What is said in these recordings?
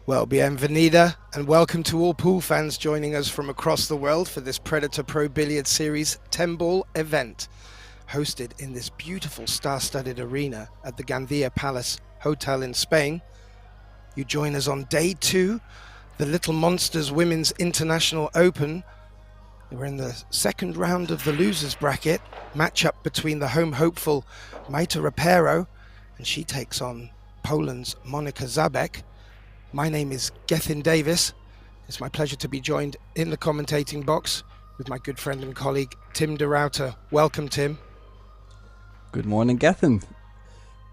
Well, bienvenida and welcome to all pool fans joining us from across the world for this Predator Pro Billiard Series 10-ball event, hosted in this beautiful star-studded arena at the Gandia Palace Hotel in Spain. You join us on day 2, the Little Monsters Women's International Open. We're in the second round of the losers bracket, matchup between the home hopeful Maite ROPERO, and she takes on Poland's Monika ZABEK. My name is Gethin Davis. It's my pleasure to be joined in the commentating box with my good friend and colleague, Tim de Ruyter. Welcome, Tim. Good morning, Gethin.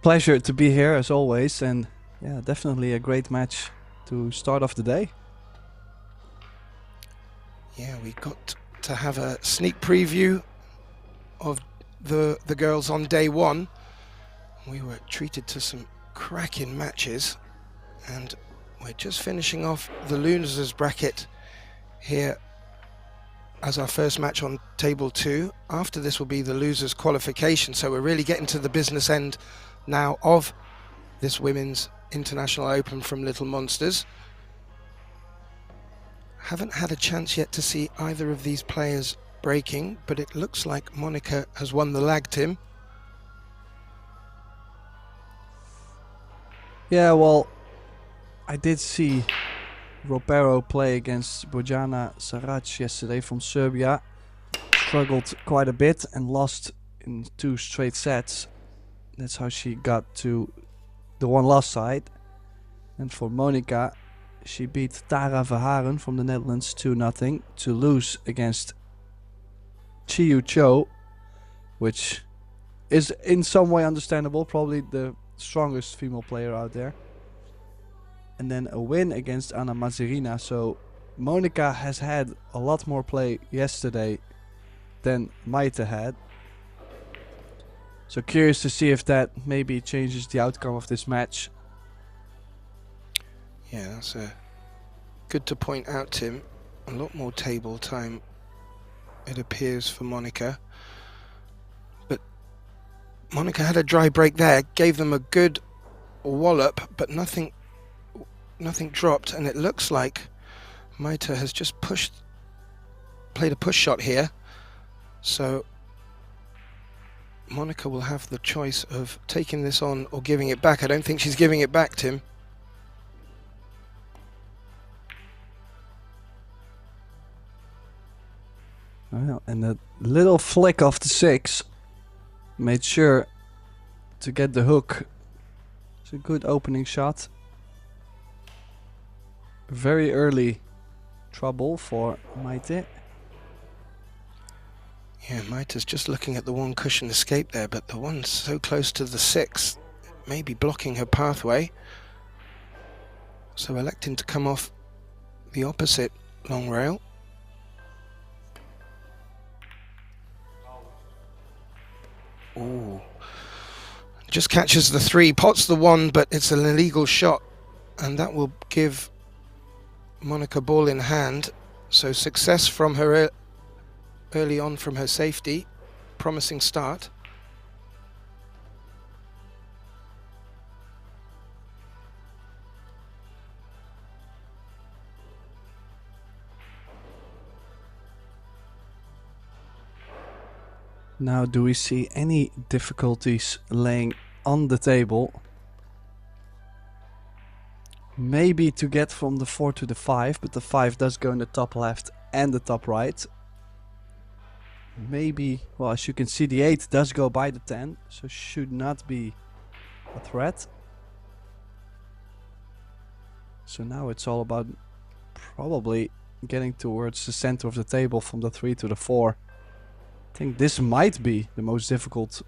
Pleasure to be here as always, and yeah, definitely a great match to start off the day. Yeah, we got to have a sneak preview of the girls on day 1. We were treated to some cracking matches, and we're just finishing off the losers bracket here as our first match on table 2. After this will be the losers qualification, so we're really getting to the business end now of this Women's International Open from Little Monsters. Haven't had a chance yet to see either of these players breaking, but it looks like Monika has won the lag, Tim. Yeah, well, I did see ROPERO play against Bojana Sarac yesterday from Serbia. Struggled quite a bit and lost in 2 straight sets. That's how she got to the one loss side. And for Monika, she beat Tara Verharen from the Netherlands 2-0 to lose against Chiyu Cho, which is in some way understandable, probably the strongest female player out there. And then a win against Anna Mazerina. So Monika has had a lot more play yesterday than Maite had. So curious to see if that maybe changes the outcome of this match. Yeah, that's good to point out, Tim. A lot more table time, it appears, for Monika. But Monika had a dry break there, gave them a good wallop, but nothing dropped, and it looks like Maite has just played a push shot here. So Monika will have the choice of taking this on or giving it back. I don't think she's giving it back, Tim. Well, and a little flick of the 6 made sure to get the hook. It's a good opening shot. Very early trouble for Maite. Yeah, Maite's just looking at the one cushion escape there, but the one's so close to the 6, maybe blocking her pathway. So electing to come off the opposite long rail. Ooh. Just catches the 3, pots the 1, but it's an illegal shot, and that will give Monika ball in hand. So success from her early on from her safety. Promising start. Now, do we see any difficulties laying on the table? Maybe to get from the 4 to the 5, but the 5 does go in the top left and the top right. Maybe, well, as you can see, the 8 does go by the 10, so should not be a threat. So now it's all about probably getting towards the center of the table from the 3 to the 4. I think this might be the most difficult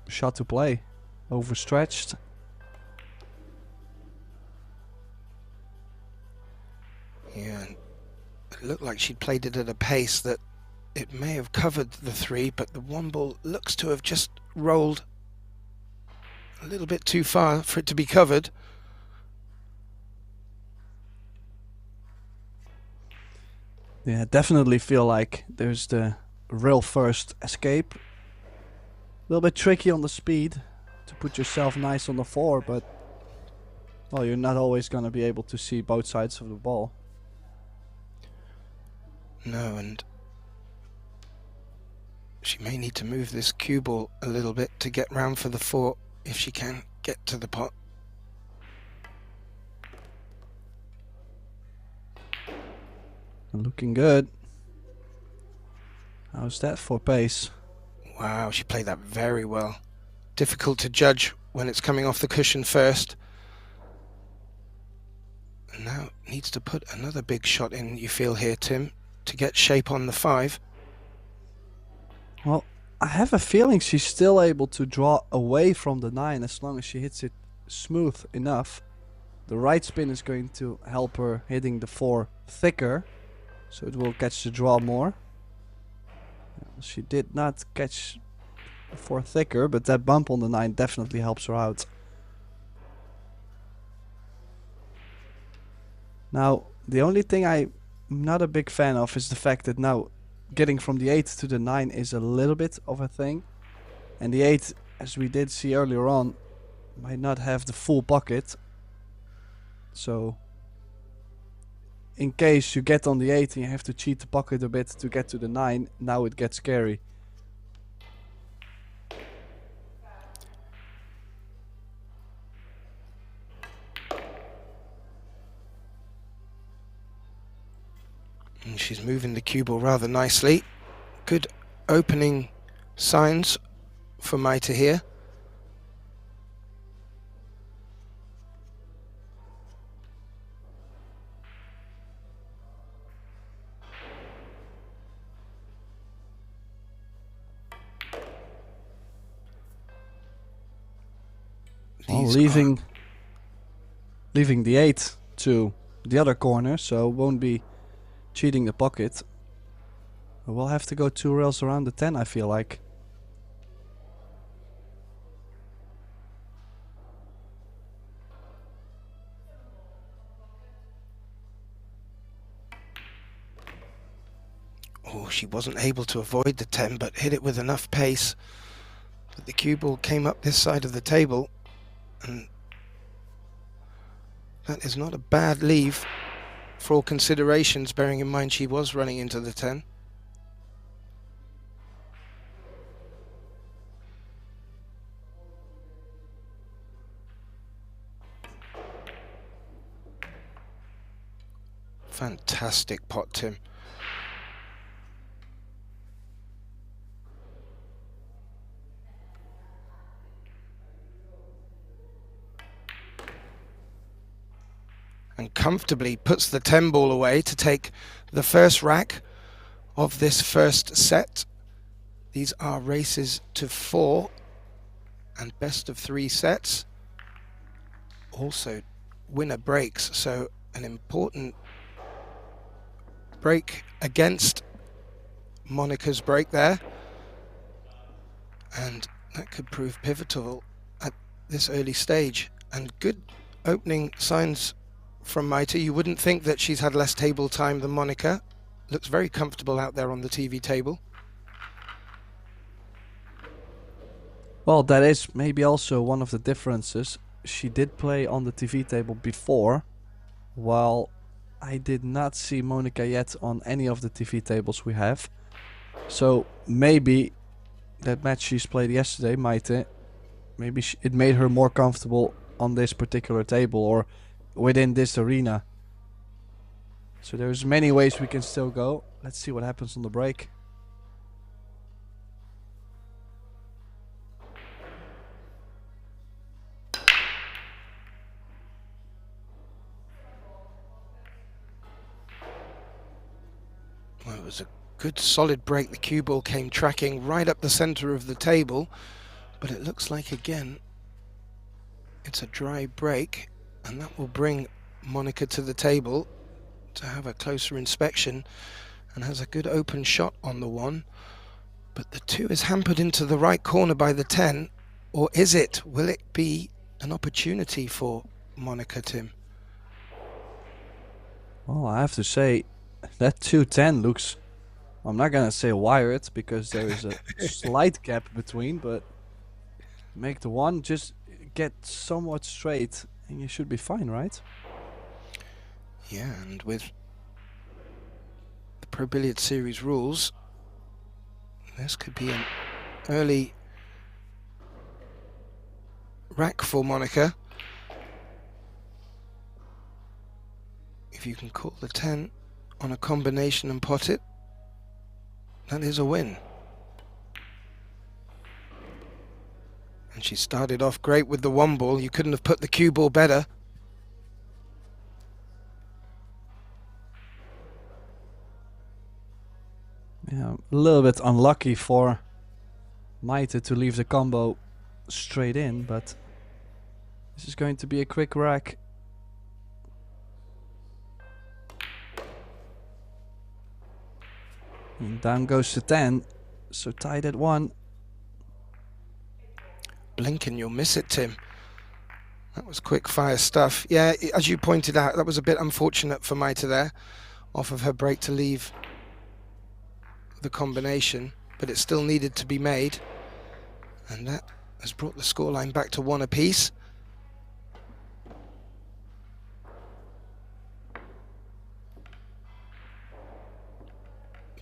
shot to play. Overstretched. Yeah, it looked like she'd played it at a pace that it may have covered the 3, but the 1 ball looks to have just rolled a little bit too far for it to be covered. Yeah, definitely feel like there's the real first escape. A little bit tricky on the speed to put yourself nice on the 4, but Well, you're not always going to be able to see both sides of the ball. No, and she may need to move this cue ball a little bit to get round for the 4 if she can get to the pot. Looking good. How's that for pace? Wow, she played that very well. Difficult to judge when it's coming off the cushion first. And now needs to put another big shot in, you feel here, Tim, to get shape on the 5. Well, I have a feeling she's still able to draw away from the 9 as long as she hits it smooth enough. The right spin is going to help her hitting the 4 thicker, so it will catch the draw more. She did not catch the 4 thicker, but that bump on the 9 definitely helps her out. Now, the only thing I'm not a big fan of is the fact that now getting from the 8 to the 9 is a little bit of a thing. And the 8, as we did see earlier on, might not have the full pocket. So, in case you get on the 8 and you have to cheat the pocket a bit to get to the 9, now it gets scary. And she's moving the cue ball rather nicely. Good opening signs for Maite here. Leaving the 8 to the other corner, so won't be cheating the pocket. We'll have to go 2 rails around the 10, I feel like. Oh, she wasn't able to avoid the 10, but hit it with enough pace that the cue ball came up this side of the table, and that is not a bad leave for all considerations, bearing in mind she was running into the 10. Fantastic pot, Tim. And comfortably puts the 10 ball away to take the first rack of this first set. These are races to 4 and best of 3 sets. Also winner breaks, so an important break against Monica's break there, and that could prove pivotal at this early stage. And good opening signs from Maite. You wouldn't think that she's had less table time than Monica. Looks very comfortable out there on the TV table. Well, that is maybe also one of the differences. She did play on the TV table before, while I did not see Monica yet on any of the TV tables we have. So maybe that match she's played yesterday, Maite, maybe it made her more comfortable on this particular table or within this arena. So there's many ways we can still go. Let's see what happens on the break. Well, it was a good solid break. The cue ball came tracking right up the center of the table, but it looks like again it's a dry break, and that will bring Monica to the table to have a closer inspection, and has a good open shot on the 1, but the 2 is hampered into the right corner by the 10, or is it? Will it be an opportunity for Monica, Tim? Well, I have to say that 210 looks, I'm not gonna say wired because there is a slight gap between, but make the 1 just get somewhat straight and you should be fine, right? Yeah, and with the Pro Billiard Series rules, this could be an early rack for Monica. If you can call the 10 on a combination and pot it, that is a win. And she started off great with the 1 ball. You couldn't have put the cue ball better. Yeah, a little bit unlucky for Maite to leave the combo straight in, but this is going to be a quick rack. And down goes the 10, so tied at 1. Blink and you'll miss it, Tim. That was quick fire stuff. Yeah, as you pointed out, that was a bit unfortunate for Maite there, off of her break to leave the combination, but it still needed to be made, and that has brought the scoreline back to 1 apiece.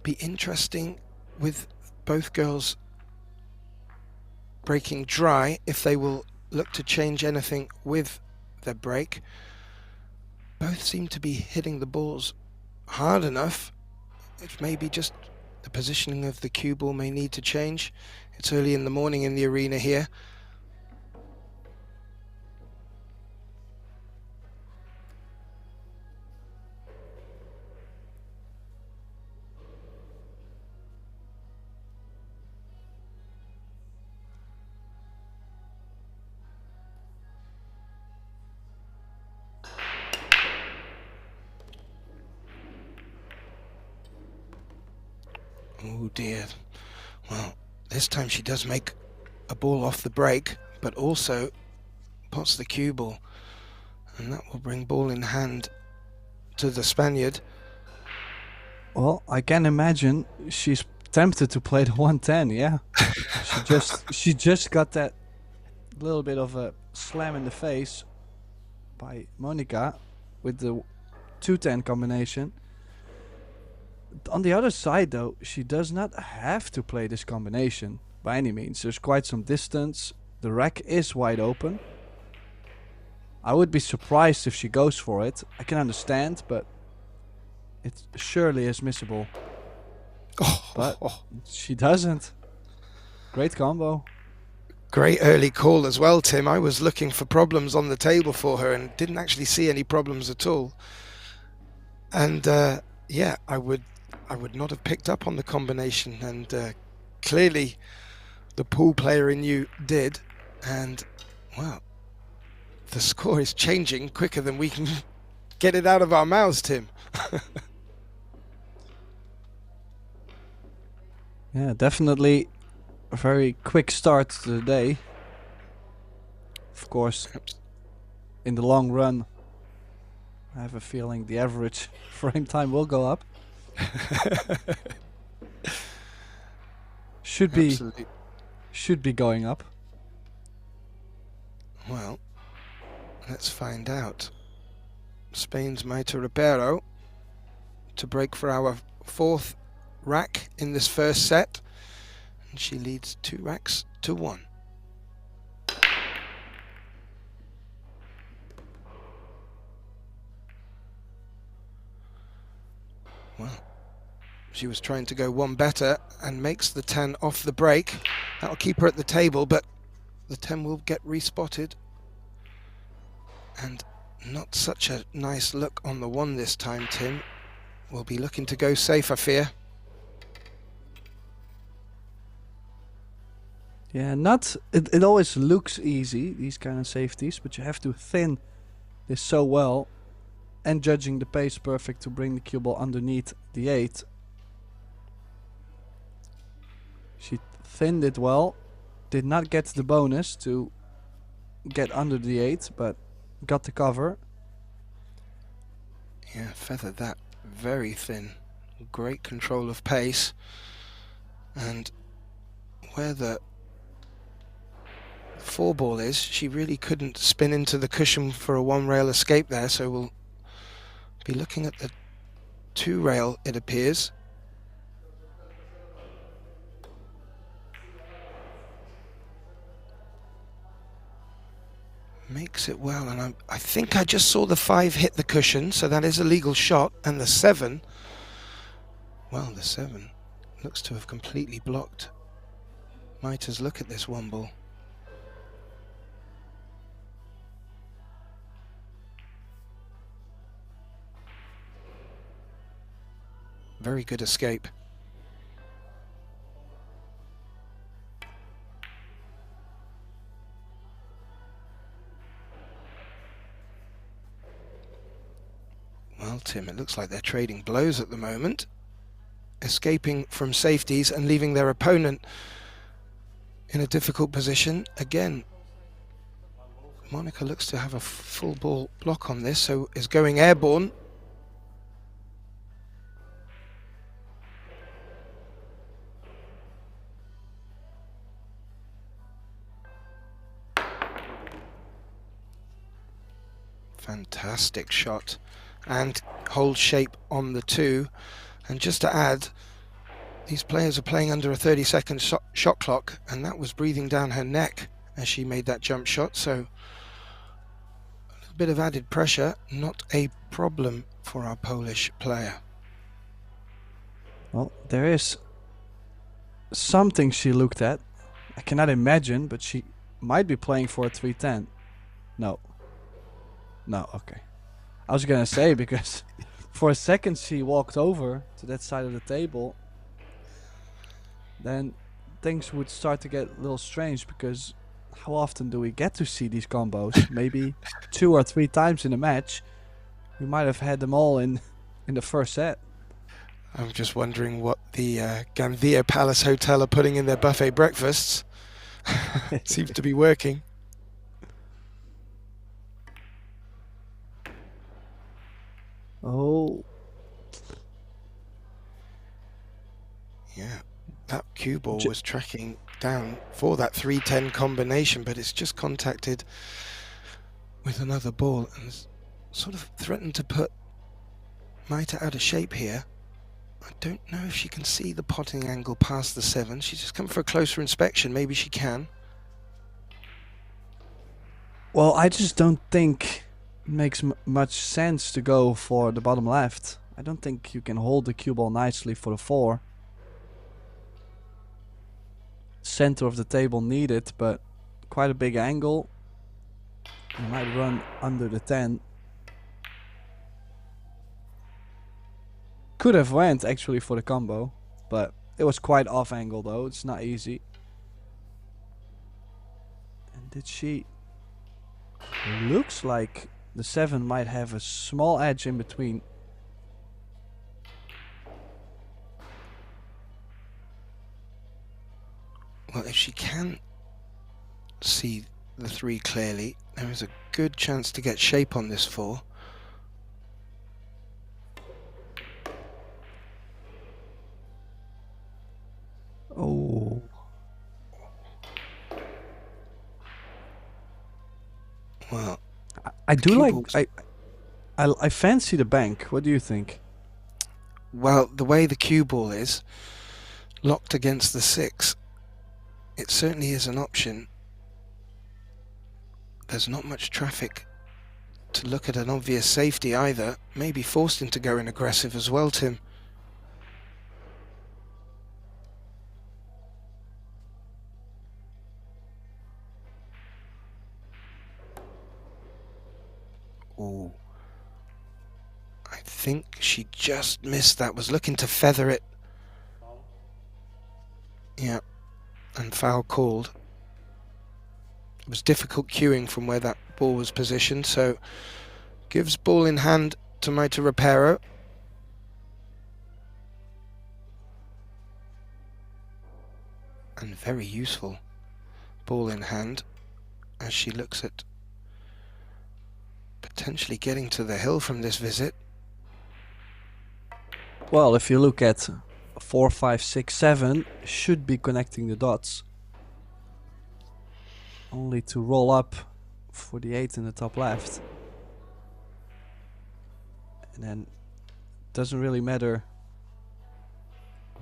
Be interesting with both girls breaking dry if they will look to change anything with their break. Both seem to be hitting the balls hard enough. It may be just the positioning of the cue ball may need to change. It's early in the morning in the arena here. Oh dear. Well, this time she does make a ball off the break, but also pots the cue ball, and that will bring ball in hand to the Spaniard. Well, I can imagine she's tempted to play the 110, yeah. she just got that little bit of a slam in the face by Monica with the 210 combination. On the other side, though, she does not have to play this combination by any means. There's quite some distance. The rack is wide open. I would be surprised if she goes for it. I can understand, but it surely is missable. But she doesn't. Great combo. Great early call as well, Tim. I was looking for problems on the table for her and didn't actually see any problems at all. And yeah, I would not have picked up on the combination, and clearly the pool player in you did. And well, the score is changing quicker than we can get it out of our mouths, Tim. Yeah, definitely a very quick start to the day. Of course, in the long run, I have a feeling the average frame time will go up. Should be going up. Well, let's find out. Spain's Maite ROPERO to break for our 4th rack in this first set, and she leads 2 racks to 1. Well, she was trying to go 1 better and makes the 10 off the break. That'll keep her at the table, but the 10 will get respotted. And not such a nice look on the 1 this time, Tim. We'll be looking to go safe, I fear. Yeah, it always looks easy, these kind of safeties, but you have to thin this so well, and judging the pace perfect to bring the cue ball underneath the 8. She thinned it well, did not get the bonus to get under the 8, but got the cover. Yeah, feathered that very thin. Great control of pace. And where the four ball is. She really couldn't spin into the cushion for a one rail escape there, so we'll be looking at the two rail, it appears. Makes it well, and I think I just saw the 5 hit the cushion, so that is a legal shot, and the 7, well, the 7 looks to have completely blocked Maita's look at this one ball. Very good escape. Well, Tim, it looks like they're trading blows at the moment, escaping from safeties and leaving their opponent in a difficult position. Again, Monica looks to have a full ball block on this, so is going airborne. Fantastic shot, and hold shape on the 2. And just to add, these players are playing under a 30-second shot clock, and that was breathing down her neck as she made that jump shot, so a little bit of added pressure, not a problem for our Polish player. Well, there is something she looked at. I cannot imagine, but she might be playing for a 310. No. No, okay. I was gonna say, because for a second she walked over to that side of the table, then things would start to get a little strange, because how often do we get to see these combos? Maybe 2 or 3 times in a match. We might have had them all in the first set. I'm just wondering what the Gandia Palace Hotel are putting in their buffet breakfasts. Seems to be working. Oh. Yeah, that cue ball was tracking down for that 310 combination, but it's just contacted with another ball and sort of threatened to put Maita out of shape here. I don't know if she can see the potting angle past the 7. She's just come for a closer inspection. Maybe she can. Well, I just don't think it makes much sense to go for the bottom left. I don't think you can hold the cue ball nicely for the 4. Center of the table needed, but quite a big angle. You might run under the 10. Could have went actually for the combo, but it was quite off angle though. It's not easy. And did she... Looks like the 7 might have a small edge in between. Well, if she can see the 3 clearly, there is a good chance to get shape on this 4. Oh. Well, I do like... I fancy the bank. What do you think? Well, the way the cue ball is locked against the 6, it certainly is an option. There's not much traffic to look at an obvious safety either. Maybe forced into going aggressive as well, Tim. Ooh. I think she just missed that. Was looking to feather it. Yeah. And foul called. It was difficult cueing from where that ball was positioned, so gives ball in hand to Maita ROPERO. And very useful ball in hand as she looks at potentially getting to the hill from this visit. Well, if you look at 4, 5, 6, 7, should be connecting the dots. only to roll up for the 8 in the top left. And then doesn't really matter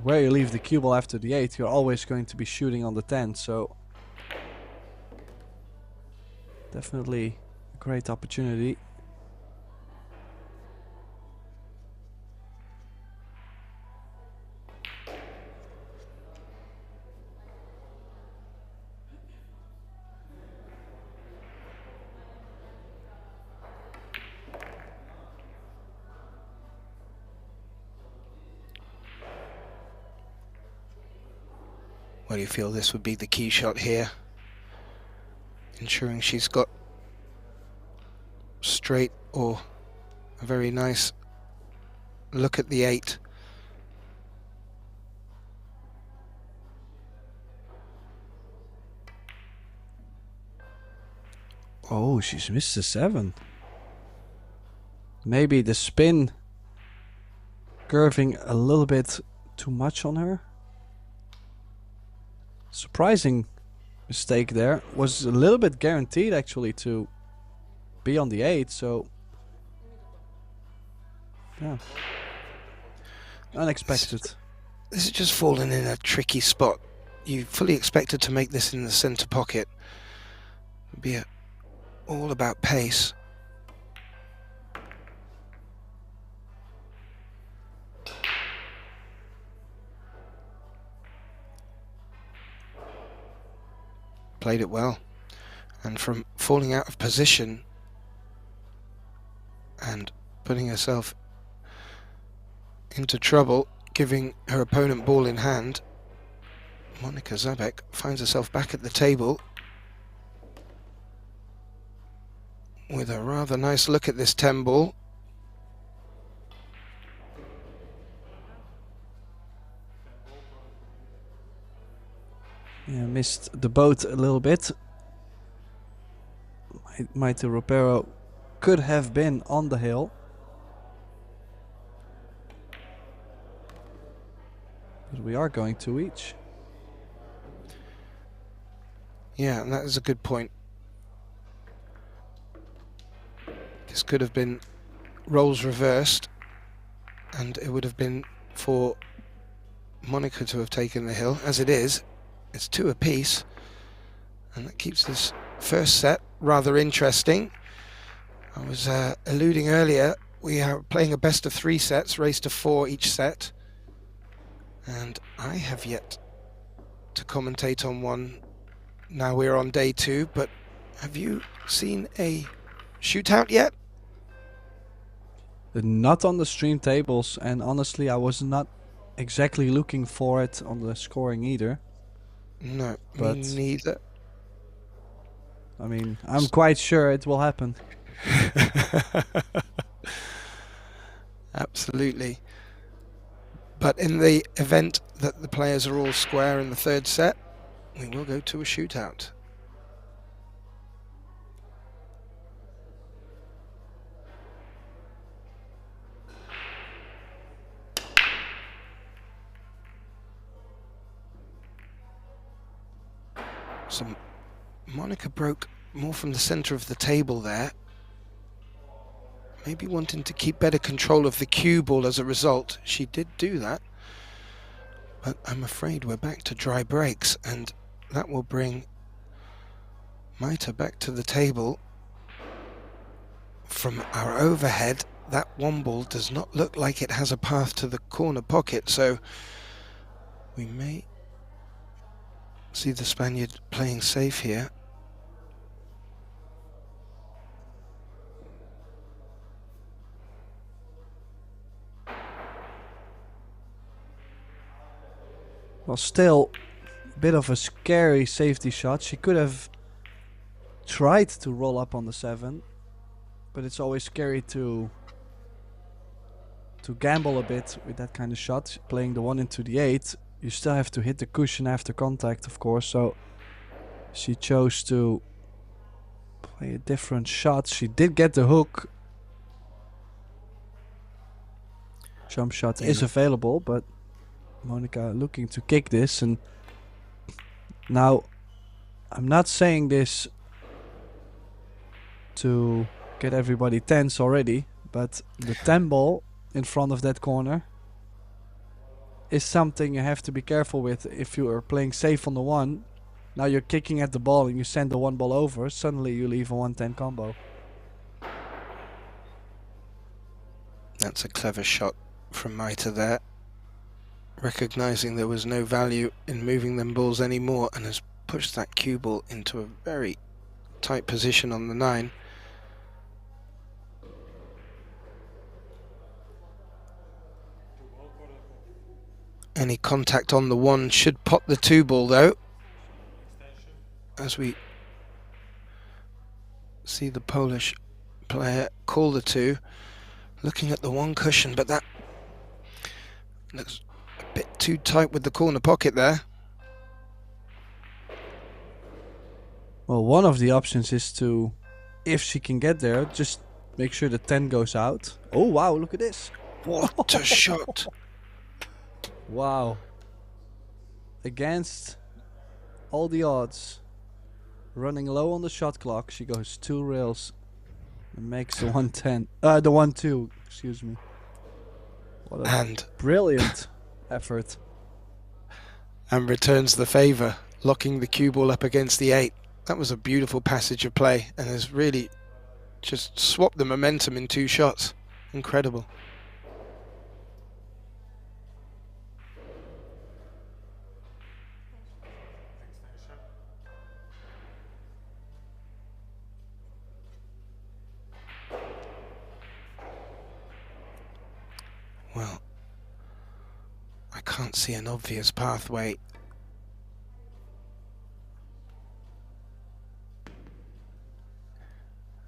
where you leave the cue ball after the 8, you're always going to be shooting on the 10, so definitely a great opportunity. Well, you feel this would be the key shot here, ensuring she's got straight or a very nice look at the 8. Oh, she's missed the 7. Maybe the spin curving a little bit too much on her. Surprising mistake there. Was a little bit guaranteed actually to be on the 8, so yeah, unexpected. This is just fallen in a tricky spot. You fully expected to make this in the center pocket. It'd be all about pace. Played it well, and from falling out of position and putting herself into trouble, giving her opponent ball in hand, Monika ZABEK finds herself back at the table with a rather nice look at this 10 ball. Yeah, missed the boat a little bit. Mighty ROPERO could have been on the hill. But we are going to each. Yeah, and that is a good point. This could have been roles reversed, and it would have been for Monika to have taken the hill. As it is, it's 2 apiece, and that keeps this first set rather interesting. I was alluding earlier, we are playing a best of 3 sets, race to 4 each set, and I have yet to commentate on one. Now we're on day 2, but have you seen a shootout yet? Not on the stream tables, and honestly I was not exactly looking for it on the scoring either. No, but me neither. I mean, I'm quite sure it will happen. Absolutely. But in the event that the players are all square in the 3rd set, we will go to a shootout. So Monika broke more from the center of the table there. Maybe wanting to keep better control of the cue ball as a result. She did do that. But I'm afraid we're back to dry breaks, and that will bring Maita back to the table. From our overhead, that 1 ball does not look like it has a path to the corner pocket, so we may see the Spaniard playing safe here. Well, still a bit of a scary safety shot. She could have tried to roll up on the 7, but it's always scary to gamble a bit with that kind of shot. Playing the 1 into the 8, you still have to hit the cushion after contact, of course, so she chose to play a different shot. She did get the hook. Jump shot is available, but Monika looking to kick this, and now I'm not saying this to get everybody tense already, but the 10 ball in front of that corner is something you have to be careful with. If you are playing safe on the 1, now you're kicking at the ball and you send the 1 ball over, suddenly you leave a 1-10 combo. That's a clever shot from Maita there, recognising there was no value in moving them balls anymore, and has pushed that cue ball into a very tight position on the 9. Any contact on the 1 should pop the 2 ball though, as we see the Polish player call the 2, looking at the 1 cushion, but that looks a bit too tight with the corner pocket there. Well, one of the options is to, if she can get there, just make sure the 10 goes out. Oh wow, look at this. What a shot! Wow. Against all the odds. Running low on the shot clock, she goes 2 rails and makes the 1-10. The 1-2, excuse me. What a brilliant effort. And returns the favour, locking the cue ball up against the 8. That was a beautiful passage of play and has really just swapped the momentum in 2 shots. Incredible. Well, I can't see an obvious pathway.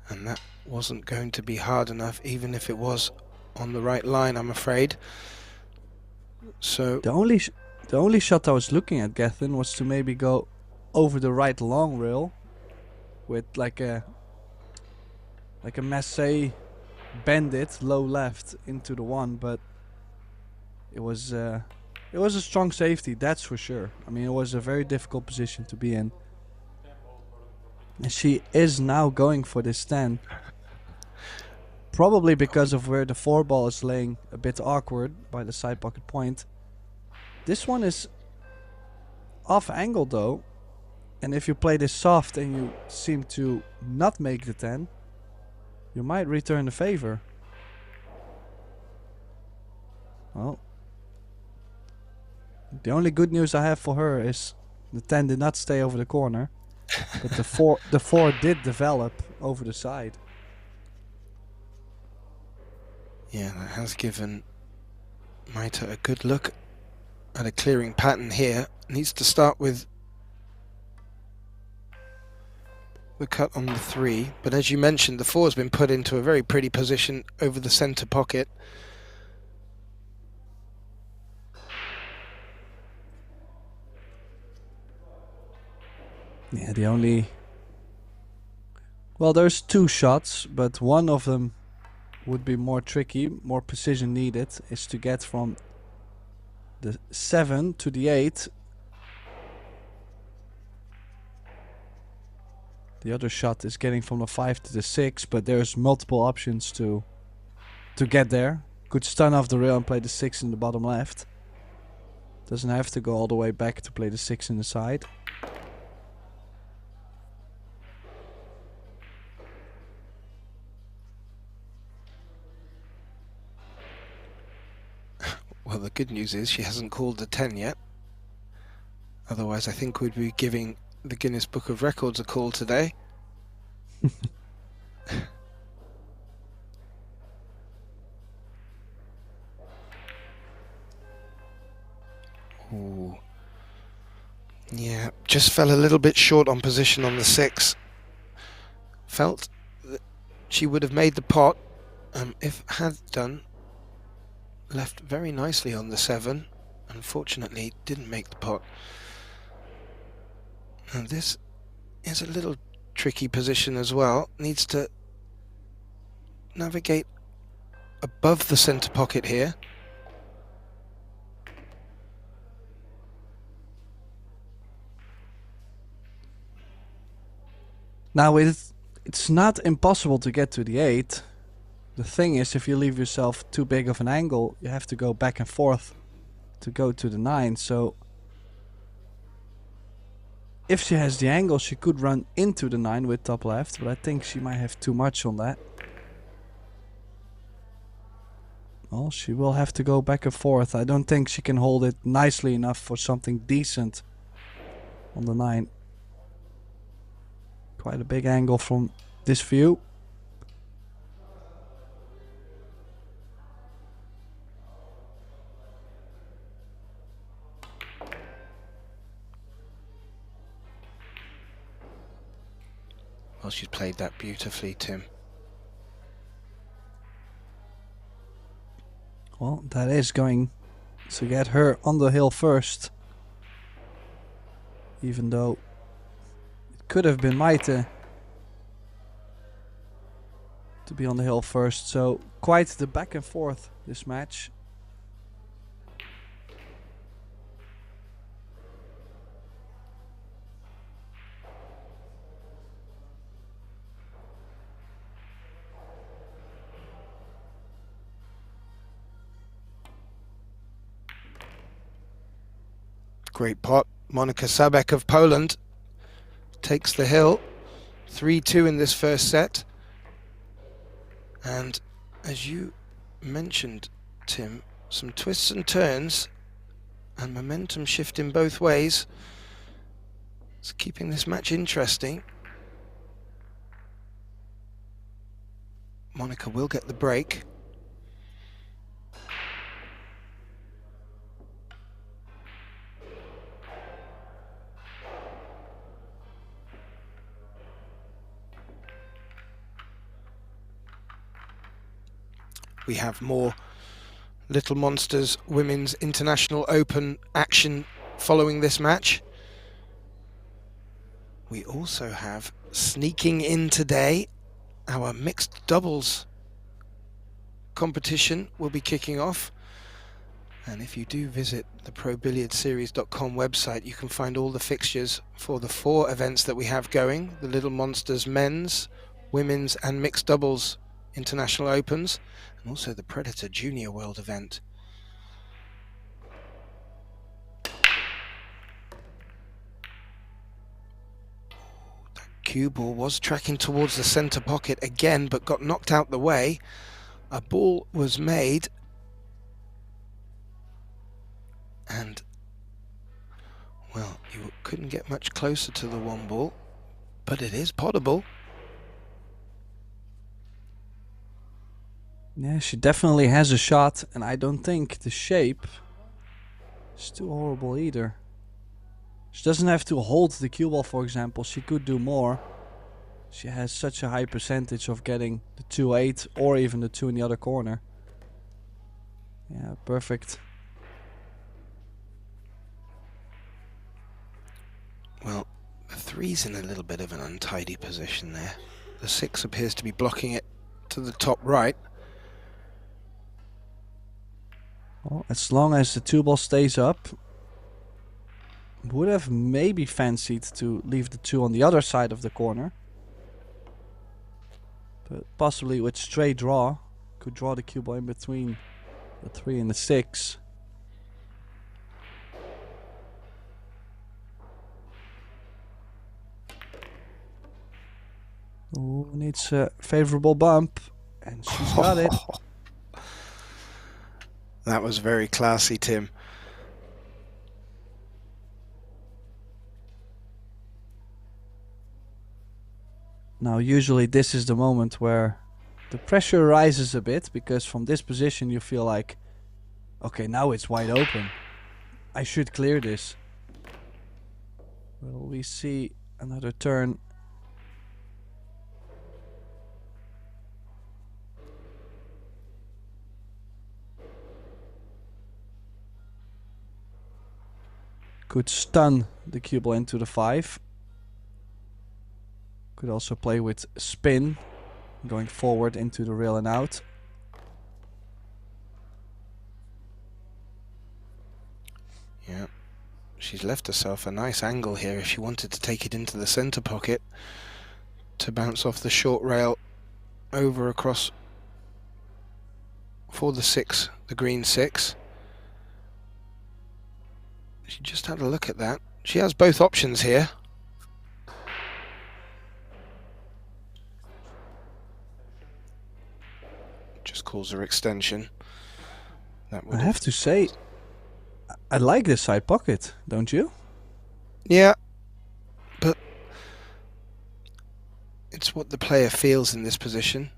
And that wasn't going to be hard enough, even if it was on the right line, I'm afraid. So the only shot I was looking at, Gethin, was to maybe go over the right long rail with like a Massey, bend it low left into the 1, but it was a strong safety, that's for sure. I mean, it was a very difficult position to be in. And she is now going for this 10. Probably because of where the 4 ball is laying a bit awkward by the side pocket point. This one is off angle though. And if you play this soft and you seem to not make the 10, you might return the favor. Well, the only good news I have for her is the 10 did not stay over the corner. But the 4 did develop over the side. yeah, that has given Maita a good look at a clearing pattern here. Needs to start with the cut on the 3, but as you mentioned, the 4 has been put into a very pretty position over the centre pocket. Yeah, the only... Well, there's 2 shots, but one of them would be more tricky, more precision needed, is to get from the 7 to the 8. The other shot is getting from the 5 to the 6, but there's multiple options to get there. Could stun off the rail and play the 6 in the bottom left. Doesn't have to go all the way back to play the 6 in the side. Well, the good news is she hasn't called the 10 yet. Otherwise, I think we'd be giving the Guinness Book of Records a call today. Ooh. Yeah, just fell a little bit short on position on the 6. Felt that she would have made the pot if had done. Left very nicely on the 7. Unfortunately, didn't make the pot. And this is a little tricky position as well. Needs to navigate above the centre pocket here. Now it's not impossible to get to the 8. The thing is, if you leave yourself too big of an angle, you have to go back and forth to go to the 9. So if she has the angle, she could run into the 9 with top left, but I think she might have too much on that. Well, she will have to go back and forth. I don't think she can hold it nicely enough for something decent on the 9. Quite a big angle from this view. Well, she's played that beautifully, Tim. Well, that is going to get her on the hill first. Even though it could have been Maite to be on the hill first. So quite the back and forth this match. Great pot. Monika ZABEK of Poland takes the hill. 3-2 in this first set. And as you mentioned, Tim, some twists and turns and momentum shifting both ways. It's keeping this match interesting. Monika will get the break. We have more Little Monsters Women's International Open action following this match. We also have, sneaking in today, our mixed doubles competition will be kicking off. And if you do visit the ProBilliardSeries.com website, you can find all the fixtures for the 4 events that we have going: the Little Monsters Men's, Women's and Mixed Doubles International Opens, and also the Predator Junior World event. That cue ball was tracking towards the centre pocket again, but got knocked out the way. A ball was made, and well, you couldn't get much closer to the 1 ball, but it is potable. Yeah, she definitely has a shot, and I don't think the shape is too horrible either. She doesn't have to hold the cue ball, for example. She could do more. She has such a high percentage of getting the 2-8 or even the 2 in the other corner. Yeah, perfect. Well, the 3's in a little bit of an untidy position there. The 6 appears to be blocking it to the top right. Well, as long as the 2 ball stays up, would have maybe fancied to leave the 2 on the other side of the corner. But possibly with straight draw, could draw the cue ball in between the 3 and the 6. Oh, needs a favorable bump, and she's got it. That was very classy, Tim. Now, usually this is the moment where the pressure rises a bit, because from this position you feel like, okay, now it's wide open. I should clear this. Well, we see another turn. Could stun the cue ball into the 5. Could also play with spin, going forward into the rail and out. Yeah, she's left herself a nice angle here if she wanted to take it into the centre pocket. to bounce off the short rail over across for the 6, the green 6. She just had a look at that. She has both options here. Just calls her extension. That would I have to say, I like this side pocket, don't you? Yeah, but it's what the player feels in this position.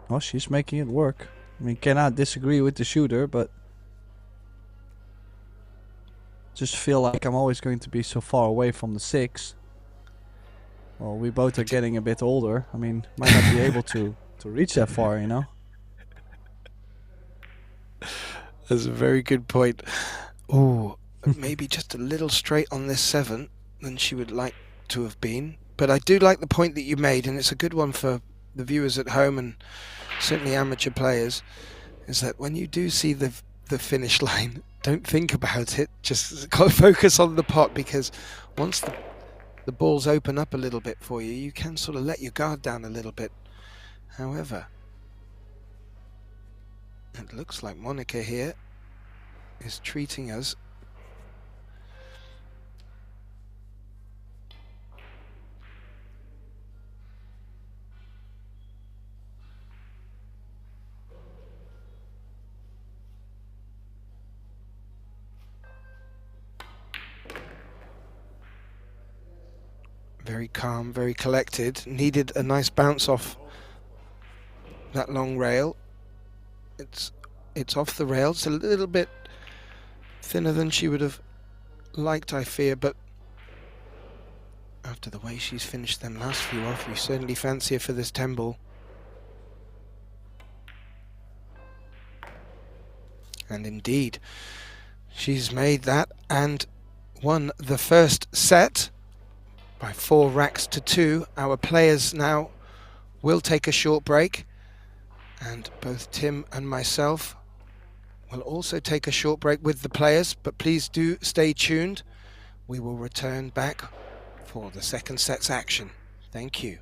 Well, she's making it work. I mean, cannot disagree with the shooter, but just feel like I'm always going to be so far away from the 6. Well, we both are getting a bit older. I mean, might not be able to reach that far, you know? That's a very good point. Oh, maybe just a little straight on this 7 than she would like to have been. But I do like the point that you made, and it's a good one for the viewers at home and certainly amateur players, is that when you do see the finish line, don't think about it. Just focus on the pot, because once the balls open up a little bit for you, you can sort of let your guard down a little bit. However, it looks like Monica here is treating us very calm, very collected. Needed a nice bounce off that long rail. It's off the rails, a little bit thinner than she would have liked, I fear, but after the way she's finished them last few off, you certainly fancy her for this 10 ball. And indeed, she's made that and won the first set by 4 racks to 2. Our players now will take a short break, and both Tim and myself will also take a short break with the players, but please do stay tuned. We will return back for the second set's action. Thank you.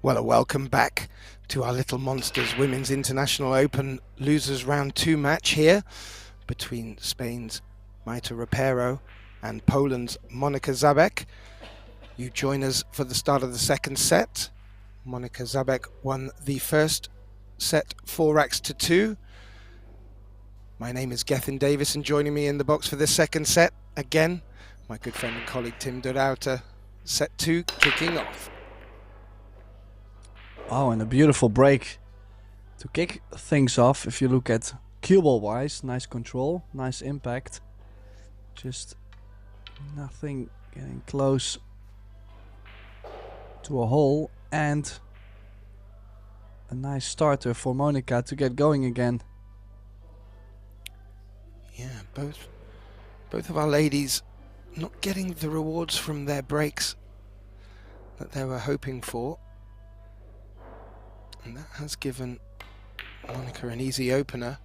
Well, a welcome back to our Little Monsters Women's International Open Losers Round 2 match here between Spain's Maite ROPERO and Poland's Monika ZABEK. You join us for the start of the second set. Monika ZABEK won the first set 4-2. My name is Gethin Davis, and joining me in the box for this second set, again, my good friend and colleague Tim Dorauta. Set 2 kicking off. Oh, and a beautiful break to kick things off. If you look at cue ball wise, nice control, nice impact. Just nothing getting close to a hole, and a nice starter for Monika to get going again. Yeah, both of our ladies not getting the rewards from their breaks that they were hoping for. And that has given Monika an easy opener.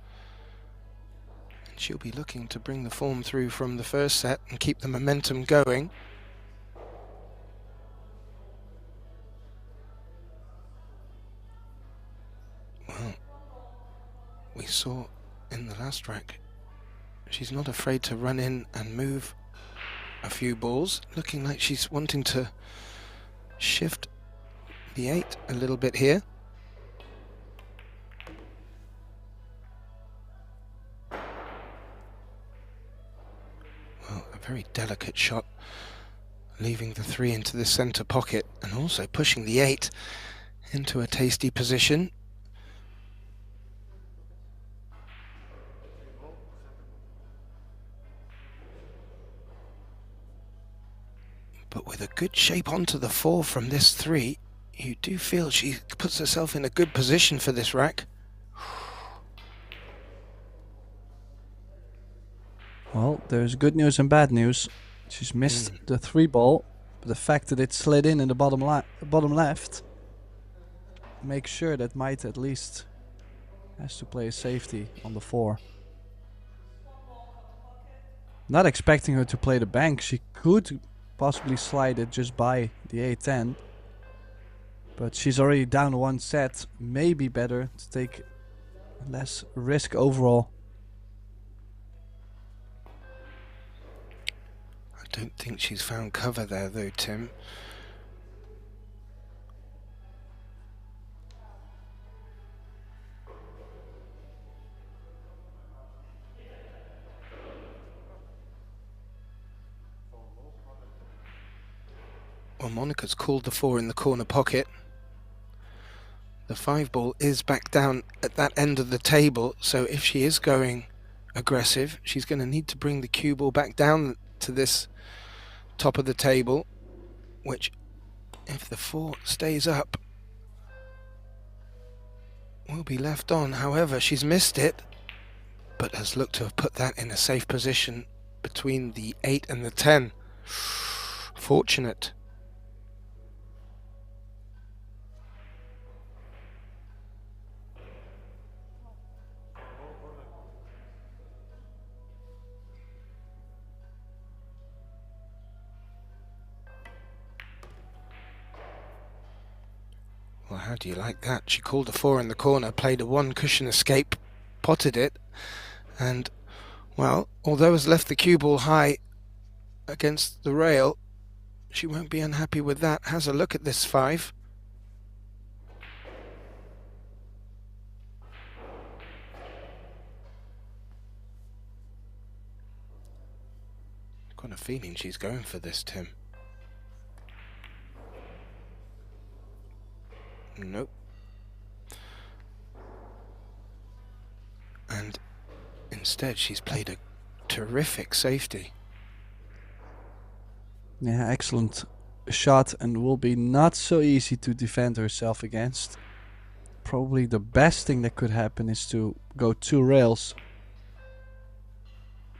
And she'll be looking to bring the form through from the first set and keep the momentum going. Well, we saw in the last rack, she's not afraid to run in and move a few balls, looking like she's wanting to shift the 8 a little bit here. Well, a very delicate shot, leaving the 3 into the center pocket and also pushing the 8 into a tasty position. But with a good shape onto the 4 from this 3, you do feel she puts herself in a good position for this rack. Well, there's good news and bad news. She's missed the 3 ball, but the fact that it slid in the bottom left makes sure that Maite at least has to play a safety on the 4. Not expecting her to play the bank. She could possibly slide it just by the 8-10, but she's already down 1 set. Maybe better to take less risk overall. I don't think she's found cover there though, Tim. Well, Monika's called the 4 in the corner pocket. The 5 ball is back down at that end of the table, so if she is going aggressive, she's going to need to bring the cue ball back down to this top of the table, which, if the 4 stays up, will be left on. However, she's missed it, but has looked to have put that in a safe position between the 8 and the 10. Fortunate. Well, how do you like that? She called a 4 in the corner, played a 1 cushion escape, potted it, and, well, although has left the cue ball high against the rail, she won't be unhappy with that. Has a look at this 5. Got a feeling she's going for this, Tim. Nope. And instead she's played a terrific safety. Yeah, excellent shot, and will be not so easy to defend herself against. Probably the best thing that could happen is to go 2 rails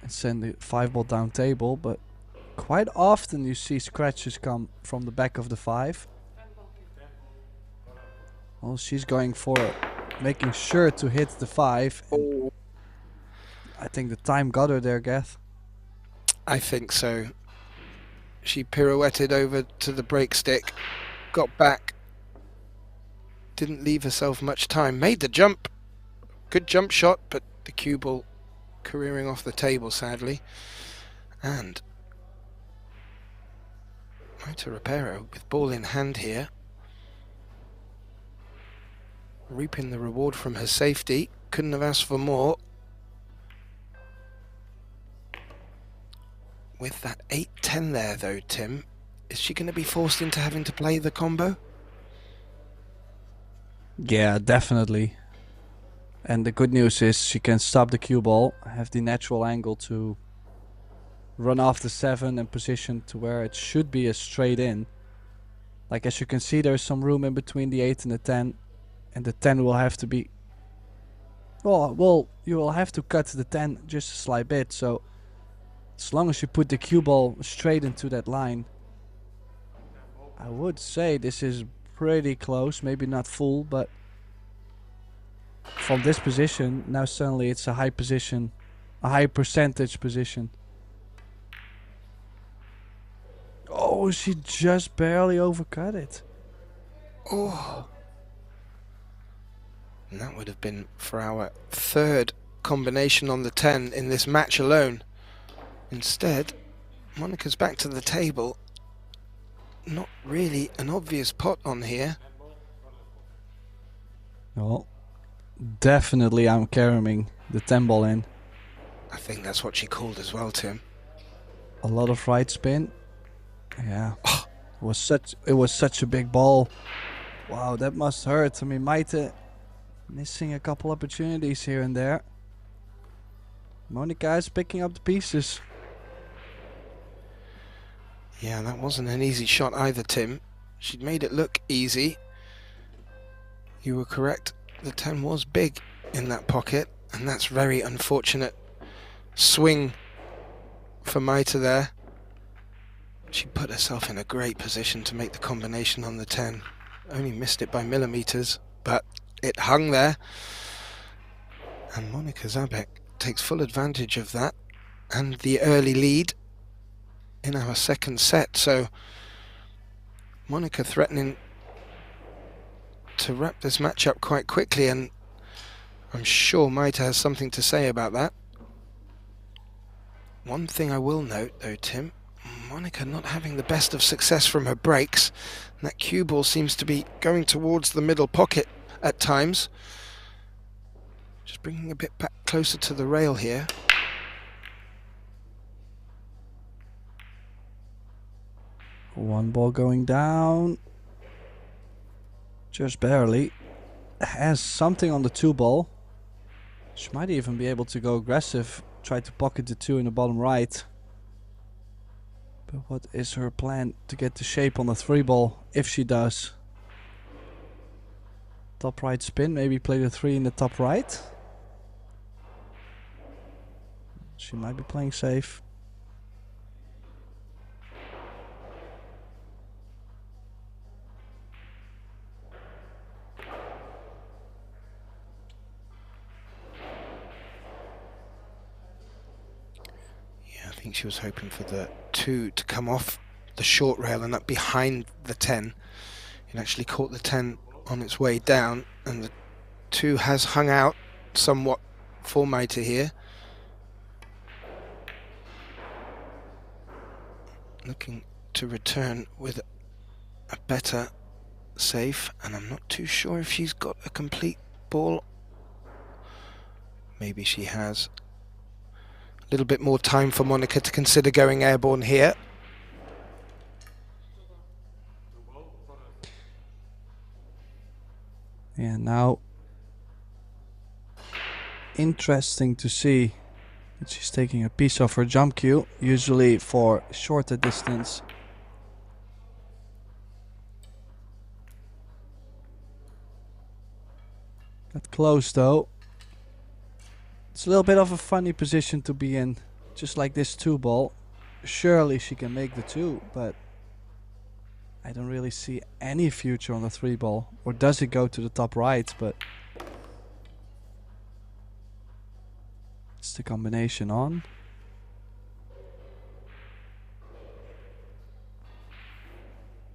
and send the 5 ball down table, but quite often you see scratches come from the back of the 5. Well, she's going for making sure to hit the 5. I think the time got her there, Geth. I think so. She pirouetted over to the break stick, got back, didn't leave herself much time. Made the jump. Good jump shot, but the cue ball careering off the table, sadly. And ROPERO with ball in hand here, reaping the reward from her safety. Couldn't have asked for more. With that 8-10 there though, Tim, is she going to be forced into having to play the combo? Yeah, definitely. And the good news is she can stop the cue ball, have the natural angle to run off the 7 and position to where it should be a straight in. Like, as you can see, there's some room in between the 8 and the 10, and the 10 will have to be, well, you will have to cut the 10 just a slight bit. So as long as you put the cue ball straight into that line, I would say this is pretty close. Maybe not full, but from this position, now suddenly it's a high position, a high percentage position. Oh, she just barely overcut it. Oh. And that would have been for our third combination on the 10 in this match alone. Instead, Monica's back to the table. Not really an obvious pot on here. Well, definitely I'm carrying the 10 ball in. I think that's what she called as well, Tim. A lot of right spin. Yeah. It was such a big ball. Wow, that must hurt. I mean, Maite missing a couple opportunities here and there. Monica is picking up the pieces. Yeah, that wasn't an easy shot either, Tim. She'd made it look easy. You were correct. The 10 was big in that pocket, and that's very unfortunate. Swing for Maite there. She put herself in a great position to make the combination on the 10. Only missed it by millimeters, but it hung there. And Monica ZABEK takes full advantage of that and the early lead in our second set. So Monica threatening to wrap this match up quite quickly, and I'm sure Maite has something to say about that. One thing I will note though, Tim, Monica not having the best of success from her breaks. And that cue ball seems to be going towards the middle pocket at times. Just bringing a bit back closer to the rail here. One ball going down. Just barely. Has something on the 2 ball. She might even be able to go aggressive. Try to pocket the 2 in the bottom right. But what is her plan to get the shape on the 3 ball, if she does? Top right spin, maybe play the 3 in the top right. She might be playing safe. I think she was hoping for the 2 to come off the short rail and up behind the 10. It actually caught the 10 on its way down, and the 2 has hung out somewhat for Maite here. Looking to return with a better safe, and I'm not too sure if she's got a complete ball. Maybe she has. A little bit more time for Monica to consider going airborne here. Yeah, now interesting to see that she's taking a piece of her jump cue, usually for shorter distance. Got close though. It's a little bit of a funny position to be in, just like this 2 ball. Surely she can make the 2, but I don't really see any future on the 3 ball. Or does it go to the top right? But it's the combination on.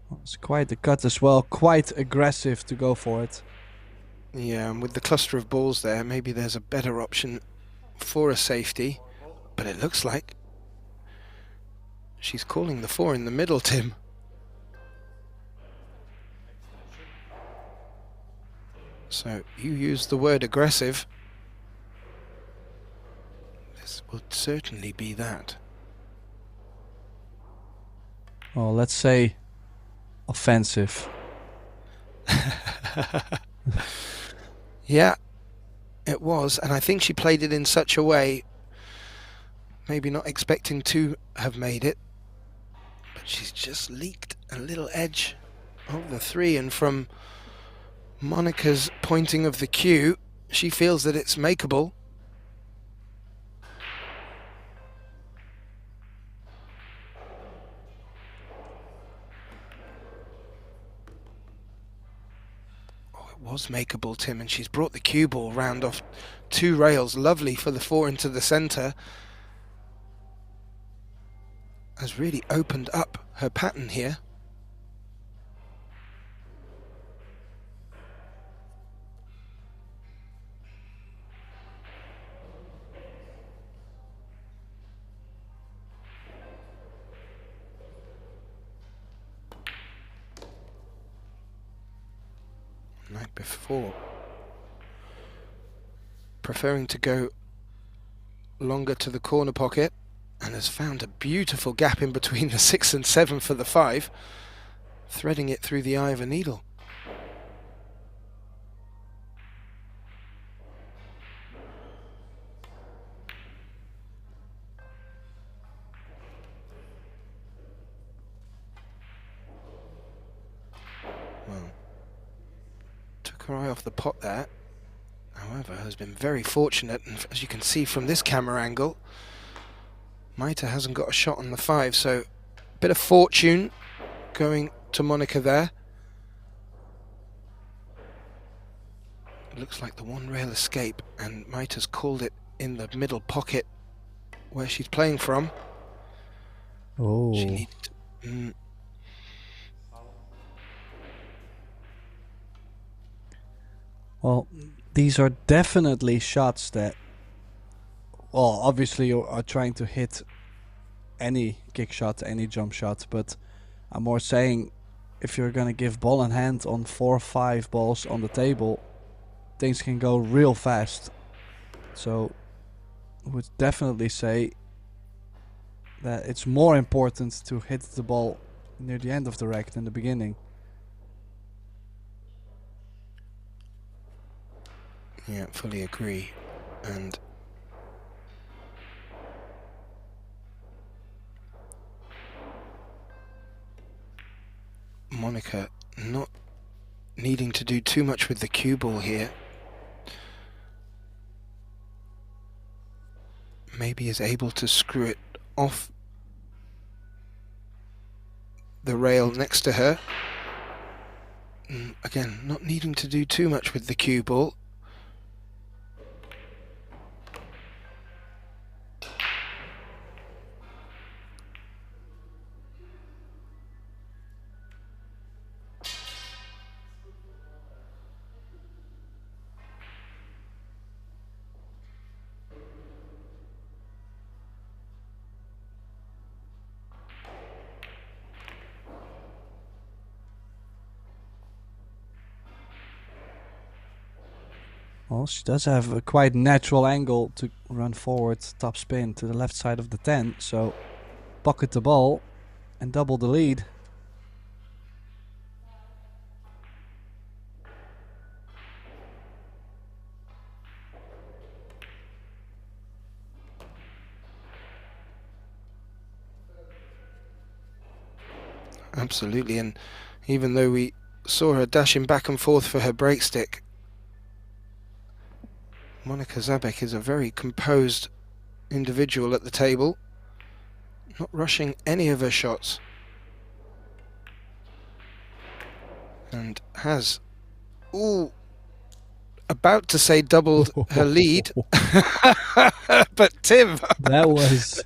Well, it's quite the cut as well, quite aggressive to go for it. Yeah, and with the cluster of balls there, maybe there's a better option for a safety, but it looks like she's calling the 4 in the middle, Tim. So you use the word aggressive. This would certainly be that. Well, let's say offensive. Yeah, it was, and I think she played it in such a way, maybe not expecting to have made it, but she's just leaked a little edge of the 3, and from Monica's pointing of the cue, she feels that it's makeable. Was makeable, Tim, and she's brought the cue ball round off 2 rails. Lovely for the 4 into the centre. Has really opened up her pattern here. Like before, preferring to go longer to the corner pocket, and has found a beautiful gap in between the 6 and 7 for the 5, threading it through the eye of a needle. Well, took her eye off the pot there. However, has been very fortunate, and as you can see from this camera angle, Maita hasn't got a shot on the 5, so a bit of fortune going to Monica there. It looks like the 1 rail escape, and Maita's called it in the middle pocket where she's playing from. Oh. She needed to, Well, these are definitely shots that, well, obviously you are trying to hit any kick shot, any jump shot, but I'm more saying if you're gonna give ball in hand on 4 or 5 balls on the table, things can go real fast. So I would definitely say that it's more important to hit the ball near the end of the rack than the beginning. Yeah, fully agree. And Monica not needing to do too much with the cue ball here. Maybe is able to screw it off the rail next to her. Again, not needing to do too much with the cue ball. Well, she does have a quite natural angle to run forward, top spin to the left side of the 10, so pocket the ball and double the lead. Absolutely, and even though we saw her dashing back and forth for her break stick, Monica ZABEK is a very composed individual at the table, not rushing any of her shots, and has, about to say doubled her lead, but Tim, That was,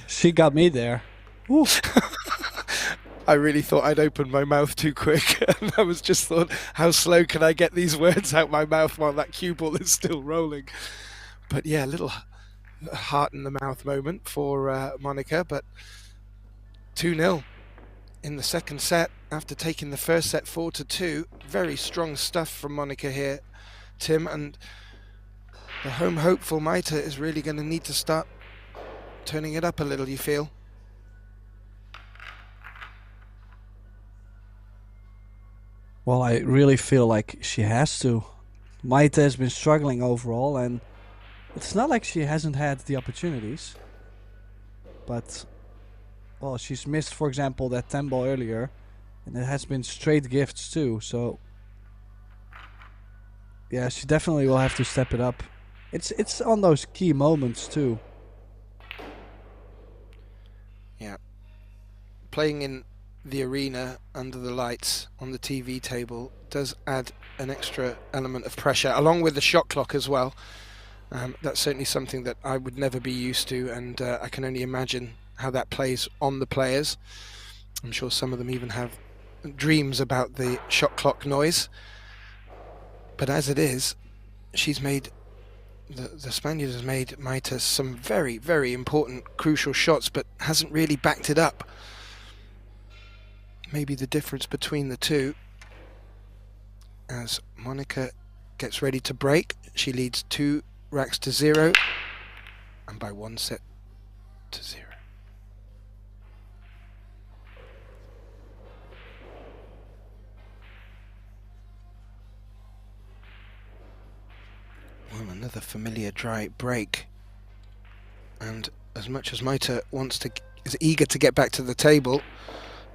she got me there. Ooh. I really thought I'd opened my mouth too quick, and I was just thought, how slow can I get these words out my mouth while that cue ball is still rolling? But yeah, a little heart in the mouth moment for Monica, but 2-0 in the second set after taking the first set 4-2. Very strong stuff from Monica here, Tim, and the home hopeful Maita is really going to need to start turning it up a little, you feel? Well, I really feel like she has to. Maite has been struggling overall, and it's not like she hasn't had the opportunities. But, well, she's missed, for example, that 10 ball earlier, and it has been straight gifts too, so yeah, she definitely will have to step it up. It's on those key moments too. Yeah. Playing in the arena under the lights on the TV table does add an extra element of pressure, along with the shot clock as well. That's certainly something that I would never be used to, and I can only imagine how that plays on the players. I'm sure some of them even have dreams about the shot clock noise. But as it is, she's made, the Spaniard has made Maita some very, very important, crucial shots, but hasn't really backed it up. Maybe the difference between the two. As Monica gets ready to break, she leads 2 racks to 0, and by 1 set to 0. Well, another familiar dry break, and as much as Maita is eager to get back to the table,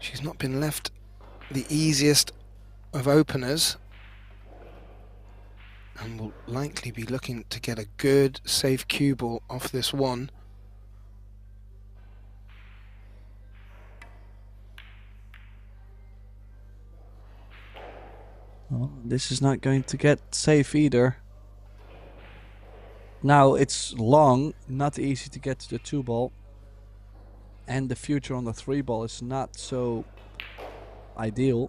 she's not been left the easiest of openers, and will likely be looking to get a good safe cue ball off this one. Well, this is not going to get safe either. Now it's long, not easy to get to the 2 ball, and the future on the 3 ball is not so ideal.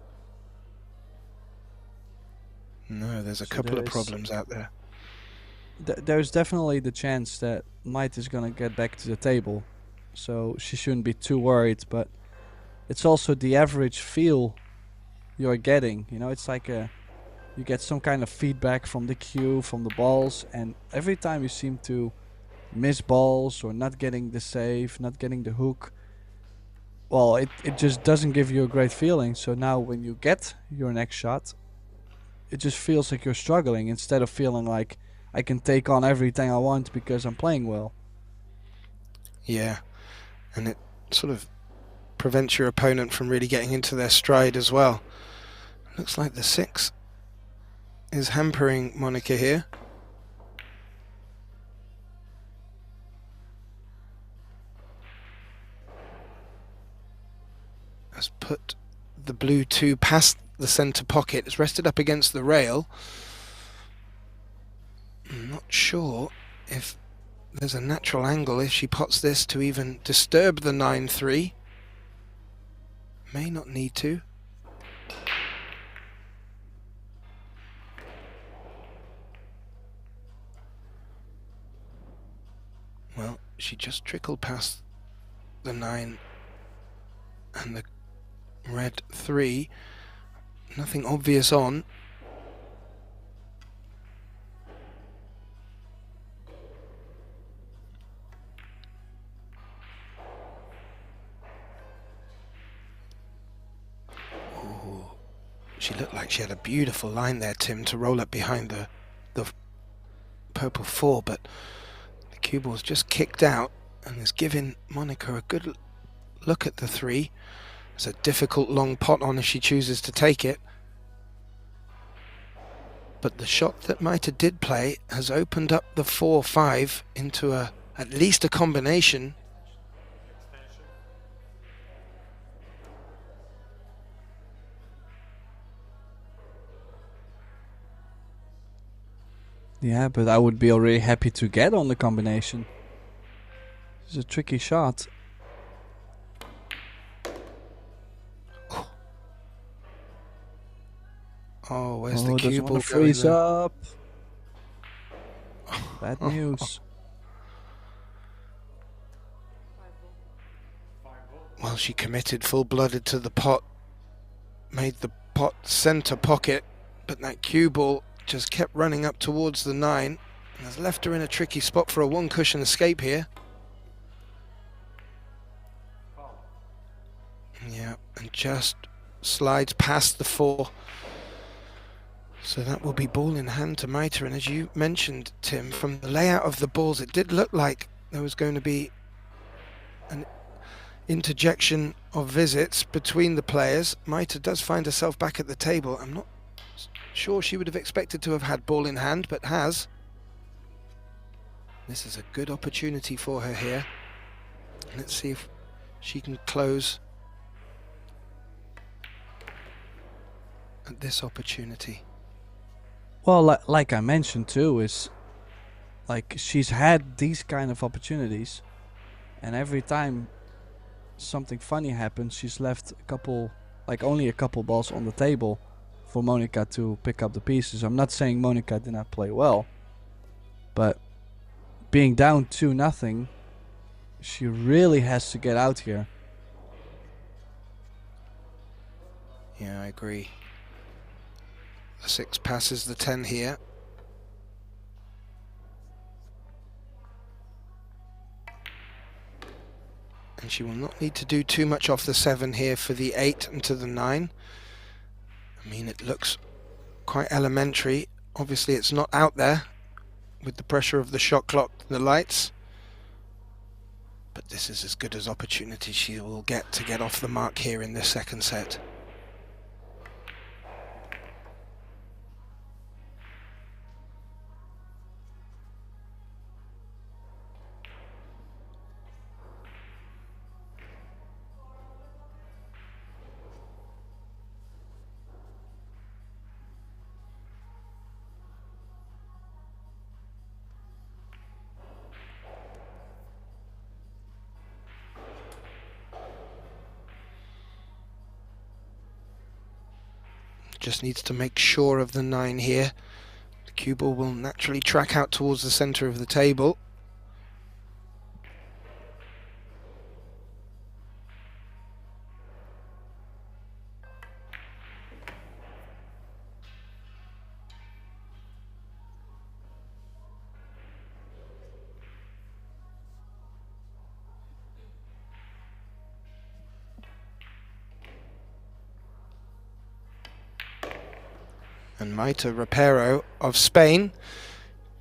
No, there's a couple of problems out there. There's definitely the chance that Maite is gonna get back to the table, so she shouldn't be too worried, but it's also the average feel you're getting. You know, it's like you get some kind of feedback from the cue, from the balls, and every time you seem to miss balls or not getting the save, not getting the hook, well, it just doesn't give you a great feeling. So now when you get your next shot, it just feels like you're struggling instead of feeling like I can take on everything I want because I'm playing well. Yeah, and it sort of prevents your opponent from really getting into their stride as well. Looks like the 6 is hampering Monica here. Has put the blue 2 past the centre pocket. It's rested up against the rail. I'm not sure if there's a natural angle if she pots this to even disturb the 9-3. May not need to. Well, she just trickled past the 9 and the red 3. Nothing obvious on. Ooh. She looked like she had a beautiful line there, Tim, to roll up behind the purple 4, but the cue ball's just kicked out and is giving Monica a good look at the 3. It's a difficult long pot on if she chooses to take it. But the shot that Maita did play has opened up the 4-5 into at least a combination. Yeah, but I would be already happy to get on the combination. It's a tricky shot. Oh, where's the doesn't cue want ball to going freeze there? up. Bad news. Well, she committed full-blooded to the pot, made the pot center pocket, but that cue ball just kept running up towards the 9 and has left her in a tricky spot for a one-cushion escape here. Yeah, and just slides past the 4. So that will be ball in hand to Maita. And as you mentioned, Tim, from the layout of the balls, it did look like there was going to be an interjection of visits between the players. Maita does find herself back at the table. I'm not sure she would have expected to have had ball in hand, but has. This is a good opportunity for her here. Let's see if she can close at this opportunity. Well, like I mentioned too, is like she's had these kind of opportunities, and every time something funny happens, she's left only a couple balls on the table for Monica to pick up the pieces. I'm not saying Monica did not play well, but being down 2-0, she really has to get out here. Yeah, I agree. The 6 passes the 10 here. And she will not need to do too much off the 7 here for the 8 and to the 9. I mean, it looks quite elementary. Obviously, it's not out there with the pressure of the shot clock and the lights. But this is as good as opportunity she will get to get off the mark here in this second set. Just needs to make sure of the 9 here. The cue ball will naturally track out towards the center of the table. And Maita ROPERO of Spain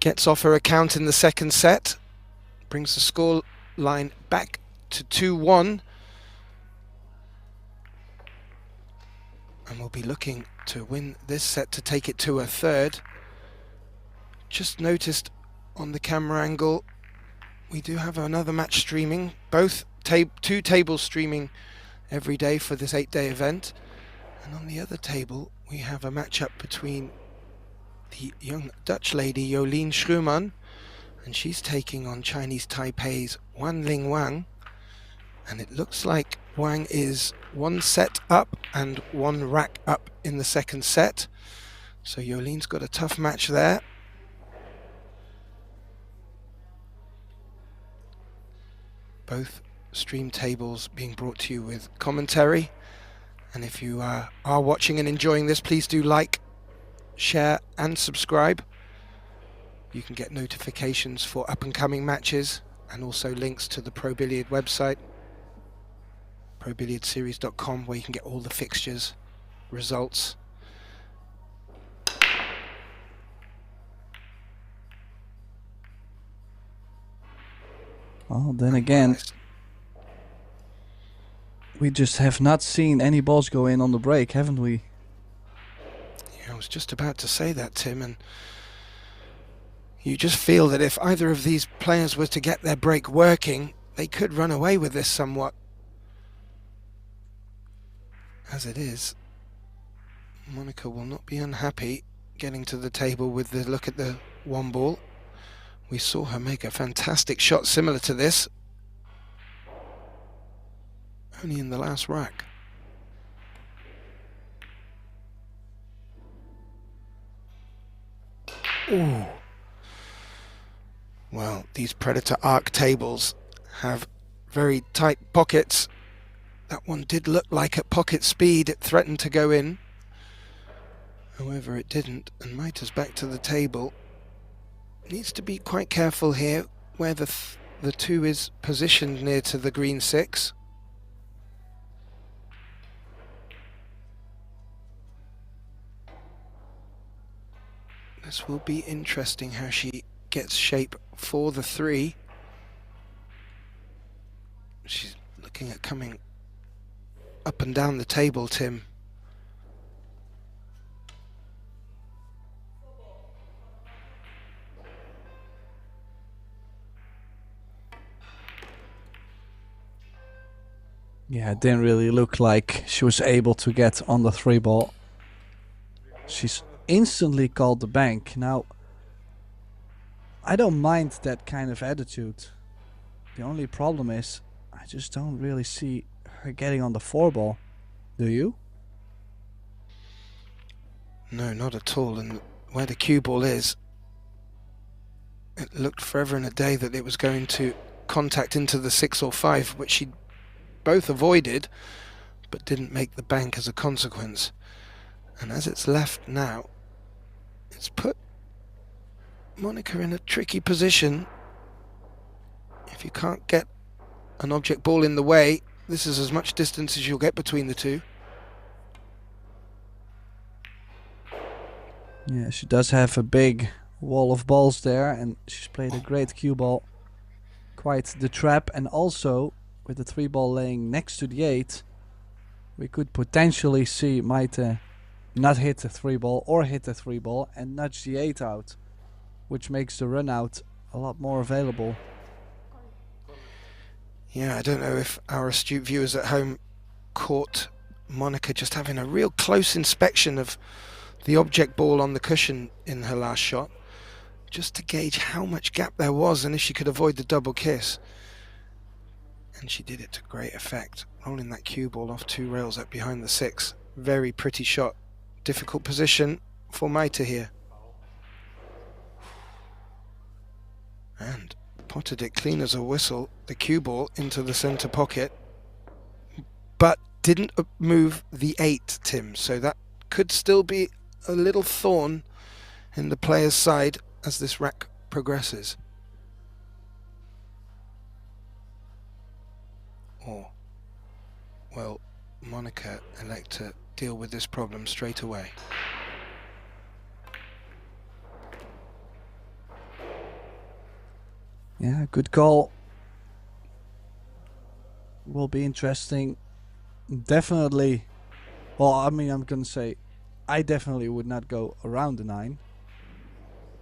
gets off her account in the second set, brings the score line back to 2-1, and we'll be looking to win this set to take it to a third. Just noticed on the camera angle we do have another match streaming, both two tables streaming every day for this 8-day event, and on the other table we have a matchup between the young Dutch lady Jolien Schuurman, and she's taking on Chinese Taipei's Wanling Wang, and it looks like Wang is 1 set up and 1 rack up in the second set, so Jolene's got a tough match there. Both stream tables being brought to you with commentary. And if you are watching and enjoying this, please do like, share and subscribe. You can get notifications for up and coming matches and also links to the Pro Billiard website, probilliardseries.com, where you can get all the fixtures, results. Well, then again, we just have not seen any balls go in on the break, haven't we? Yeah, I was just about to say that, Tim, and you just feel that if either of these players were to get their break working, they could run away with this somewhat. As it is, Monica will not be unhappy getting to the table with the look at the 1 ball. We saw her make a fantastic shot similar to this only in the last rack. Ooh. Well, these Predator Arc tables have very tight pockets. That one did look like at pocket speed it threatened to go in. However, it didn't, and Maita's back to the table. Needs to be quite careful here where the 2 is positioned near to the green 6. This will be interesting how she gets shape for the 3. She's looking at coming up and down the table, Tim. Yeah, it didn't really look like she was able to get on the 3 ball. She's instantly called the bank. Now, I don't mind that kind of attitude. The only problem is I just don't really see her getting on the 4 ball. Do you? No, not at all. And where the cue ball is, it looked forever and a day that it was going to contact into the 6 or 5, which she both avoided, but didn't make the bank as a consequence. And as it's left now, it's put Monica in a tricky position. If you can't get an object ball in the way, this is as much distance as you'll get between the 2. Yeah, she does have a big wall of balls there, and she's played a great cue ball. Quite the trap, and also with the 3 ball laying next to the 8, we could potentially see Maite not hit the 3 ball or hit the 3 ball and nudge the 8 out, which makes the run out a lot more available. Yeah, I don't know if our astute viewers at home caught Monica just having a real close inspection of the object ball on the cushion in her last shot, just to gauge how much gap there was and if she could avoid the double kiss. And she did it to great effect, rolling that cue ball off 2 rails up behind the 6. Very pretty shot. Difficult position for Maita here. And potted it clean as a whistle, the cue ball into the centre pocket, but didn't move the 8, Tim, so that could still be a little thorn in the player's side as this rack progresses. Or, well, Monica elect to deal with this problem straight away. Yeah, good call. Will be interesting. Definitely. Well, I mean, I'm gonna say I definitely would not go around the 9.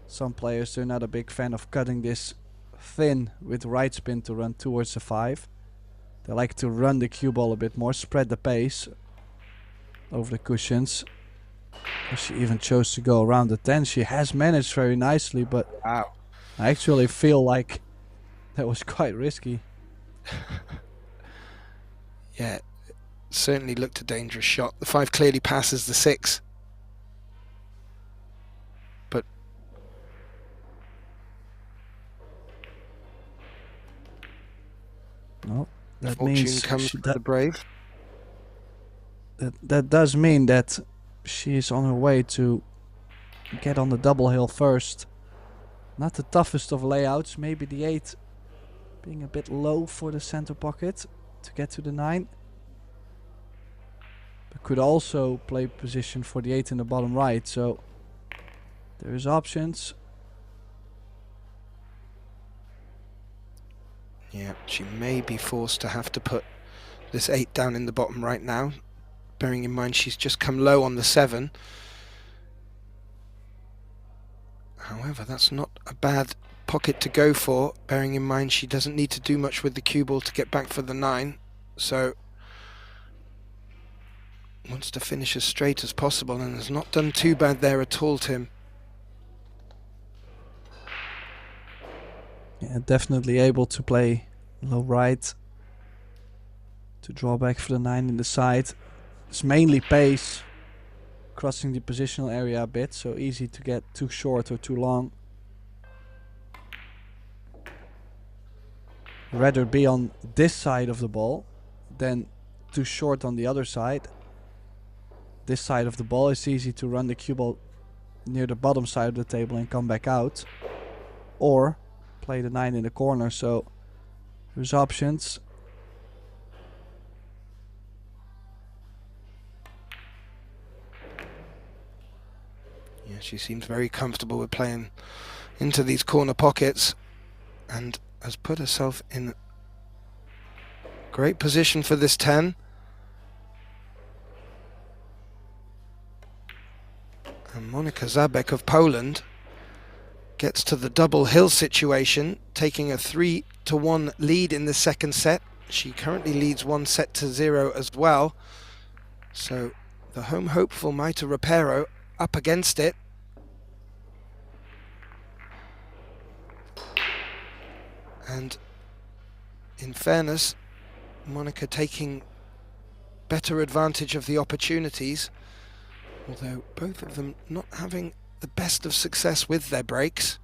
Some players, they're not a big fan of cutting this thin with right spin to run towards the 5. They like to run the cue ball a bit more, spread the pace over the cushions. She even chose to go around the 10. She has managed very nicely, but Wow. I actually feel like that was quite risky. Yeah, certainly looked a dangerous shot. The 5 clearly passes the 6. But no, that fortune means comes for the brave. that does mean that she is on her way to get on the double hill first. Not the toughest of layouts, maybe the 8 being a bit low for the center pocket to get to the 9. But could also play position for the 8 in the bottom right, so there's options. Yeah, she may be forced to have to put this 8 down in the bottom right now, bearing in mind she's just come low on the 7. However, that's not a bad pocket to go for, bearing in mind she doesn't need to do much with the cue ball to get back for the 9, so wants to finish as straight as possible and has not done too bad there at all, Tim. Yeah, definitely able to play low right to draw back for the 9 in the side. It's mainly pace. crossing the positional area a bit, so easy to get too short or too long. Rather be on this side of the ball than too short on the other side. This side of the ball is easy to run the cue ball near the bottom side of the table and come back out, or play the 9 in the corner. So there's options. Yeah, she seems very comfortable with playing into these corner pockets and has put herself in great position for this 10. And Monika ZABEK of Poland gets to the double hill situation, taking a 3-1 lead in the second set. She currently leads 1-0 as well. So the home hopeful Maite Ropero up against it. And in fairness, Monika taking better advantage of the opportunities, although both of them not having the best of success with their breaks.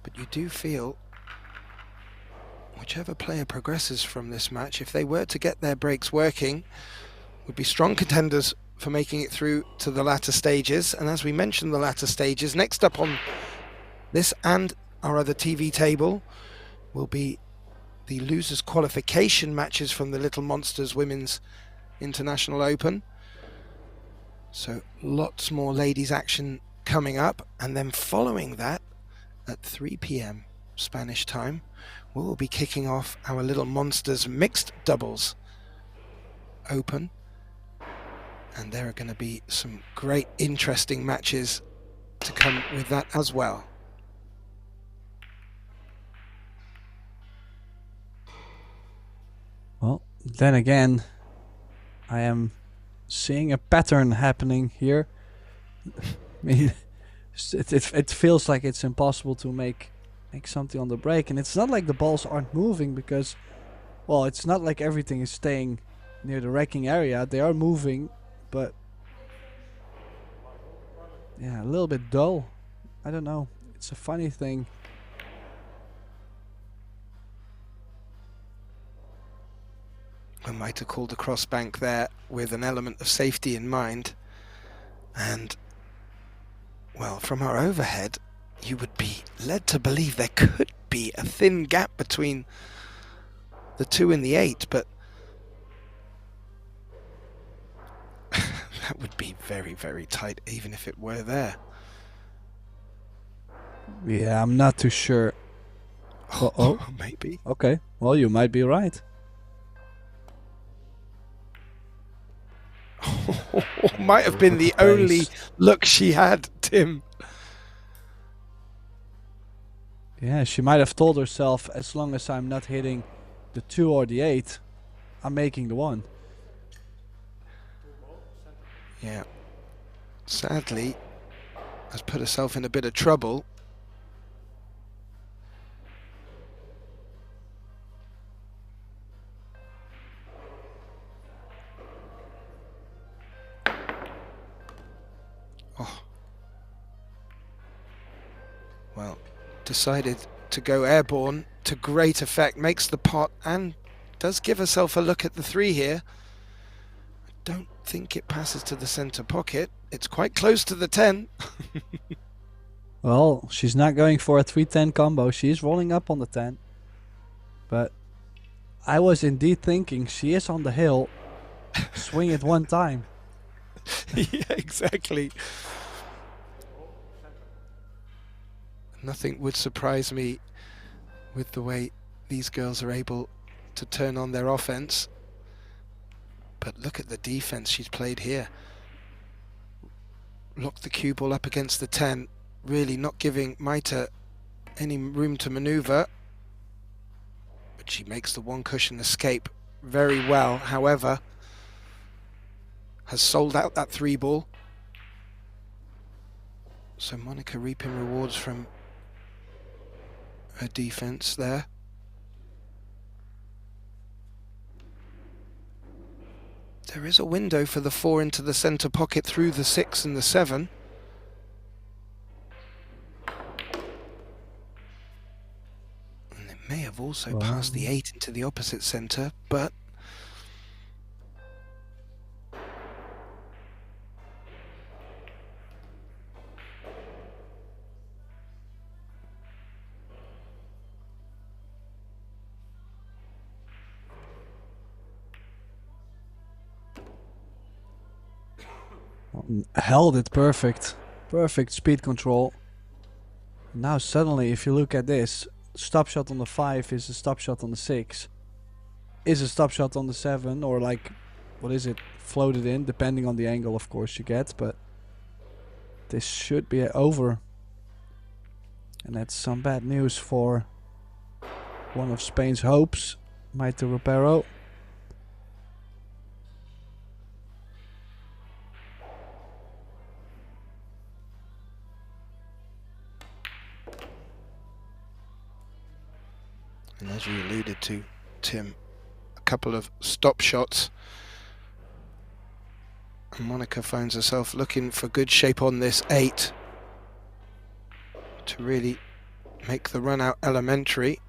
But you do feel whichever player progresses from this match, if they were to get their breaks working, would be strong contenders for making it through to the latter stages. And as we mentioned, the latter stages, next up on this and our other TV table will be the losers qualification matches from the Little Monsters Women's International Open. So lots more ladies action coming up, and then following that at 3 p.m. Spanish time, we'll be kicking off our Little Monsters Mixed Doubles Open, and there are going to be some great interesting matches to come with that as well. Well, then again, I am seeing a pattern happening here. I mean, it feels like it's impossible to make something on the break, and it's not like the balls aren't moving, because, well, it's not like everything is staying near the racking area. They are moving, but yeah, a little bit dull. I don't know. It's a funny thing. I might have called a cross bank there with an element of safety in mind, and well, from our overhead you would be led to believe there could be a thin gap between the 2 and the 8, but that would be very, very tight even if it were there. Yeah, I'm not too sure. Oh, maybe. Okay, well, you might be right. Might have been the only look she had, Tim. Yeah, she might have told herself, as long as I'm not hitting the 2 or the 8, I'm making the 1. Yeah. Sadly, has put herself in a bit of trouble. Oh. Well, decided to go airborne to great effect, makes the pot and does give herself a look at the 3 here. I don't think it passes to the center pocket. It's quite close to the 10. Well, she's not going for a 3-10 combo. She's rolling up on the 10. But I was indeed thinking she is on the hill. Swing it one time. Yeah, exactly. Nothing would surprise me with the way these girls are able to turn on their offense. But look at the defense she's played here. Locked the cue ball up against the 10, really not giving Maite any room to maneuver. But she makes the one cushion escape very well. However, has sold out that 3 ball. So Monika reaping rewards from her defense there. There is a window for the 4 into the centre pocket through the 6 and the 7. And it may have also passed the 8 into the opposite centre, but held it perfect. Perfect speed control. Now suddenly, if you look at this, stop shot on the 5 is a stop shot on the 6. Is a stop shot on the 7, or like, what is it, floated in, depending on the angle of course you get, but this should be over. And that's some bad news for one of Spain's hopes, Maite Ropero. And as you alluded to, Tim, a couple of stop shots. And Monica finds herself looking for good shape on this 8 to really make the run out elementary.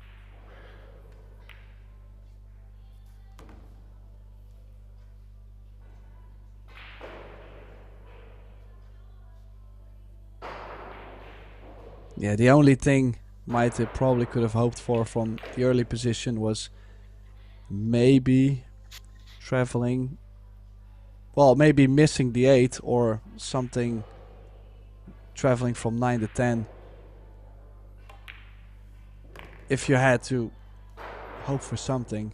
Yeah, the only thing Maite probably could have hoped for from the early position was maybe traveling, well, maybe missing the 8 or something, traveling from 9 to 10. If you had to hope for something.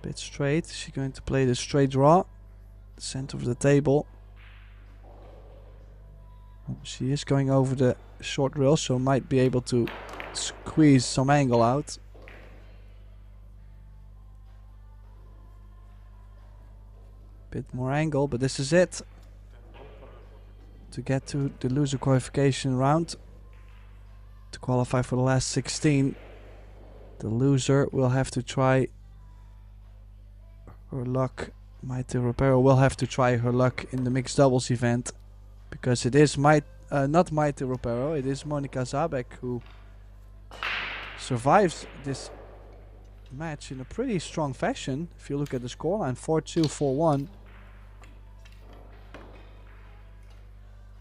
Bit straight. Is she going to play the straight draw? The center of the table. She is going over the short rail, so might be able to squeeze some angle out. Bit more angle, but this is it. To get to the loser qualification round. To qualify for the last 16. The loser will have to try her luck. Maite Ropero will have to try her luck in the mixed doubles event. Because it is not Maite Ropero, it is Monica ZABEK who survives this match in a pretty strong fashion. If you look at the scoreline, 4-2, 4-1.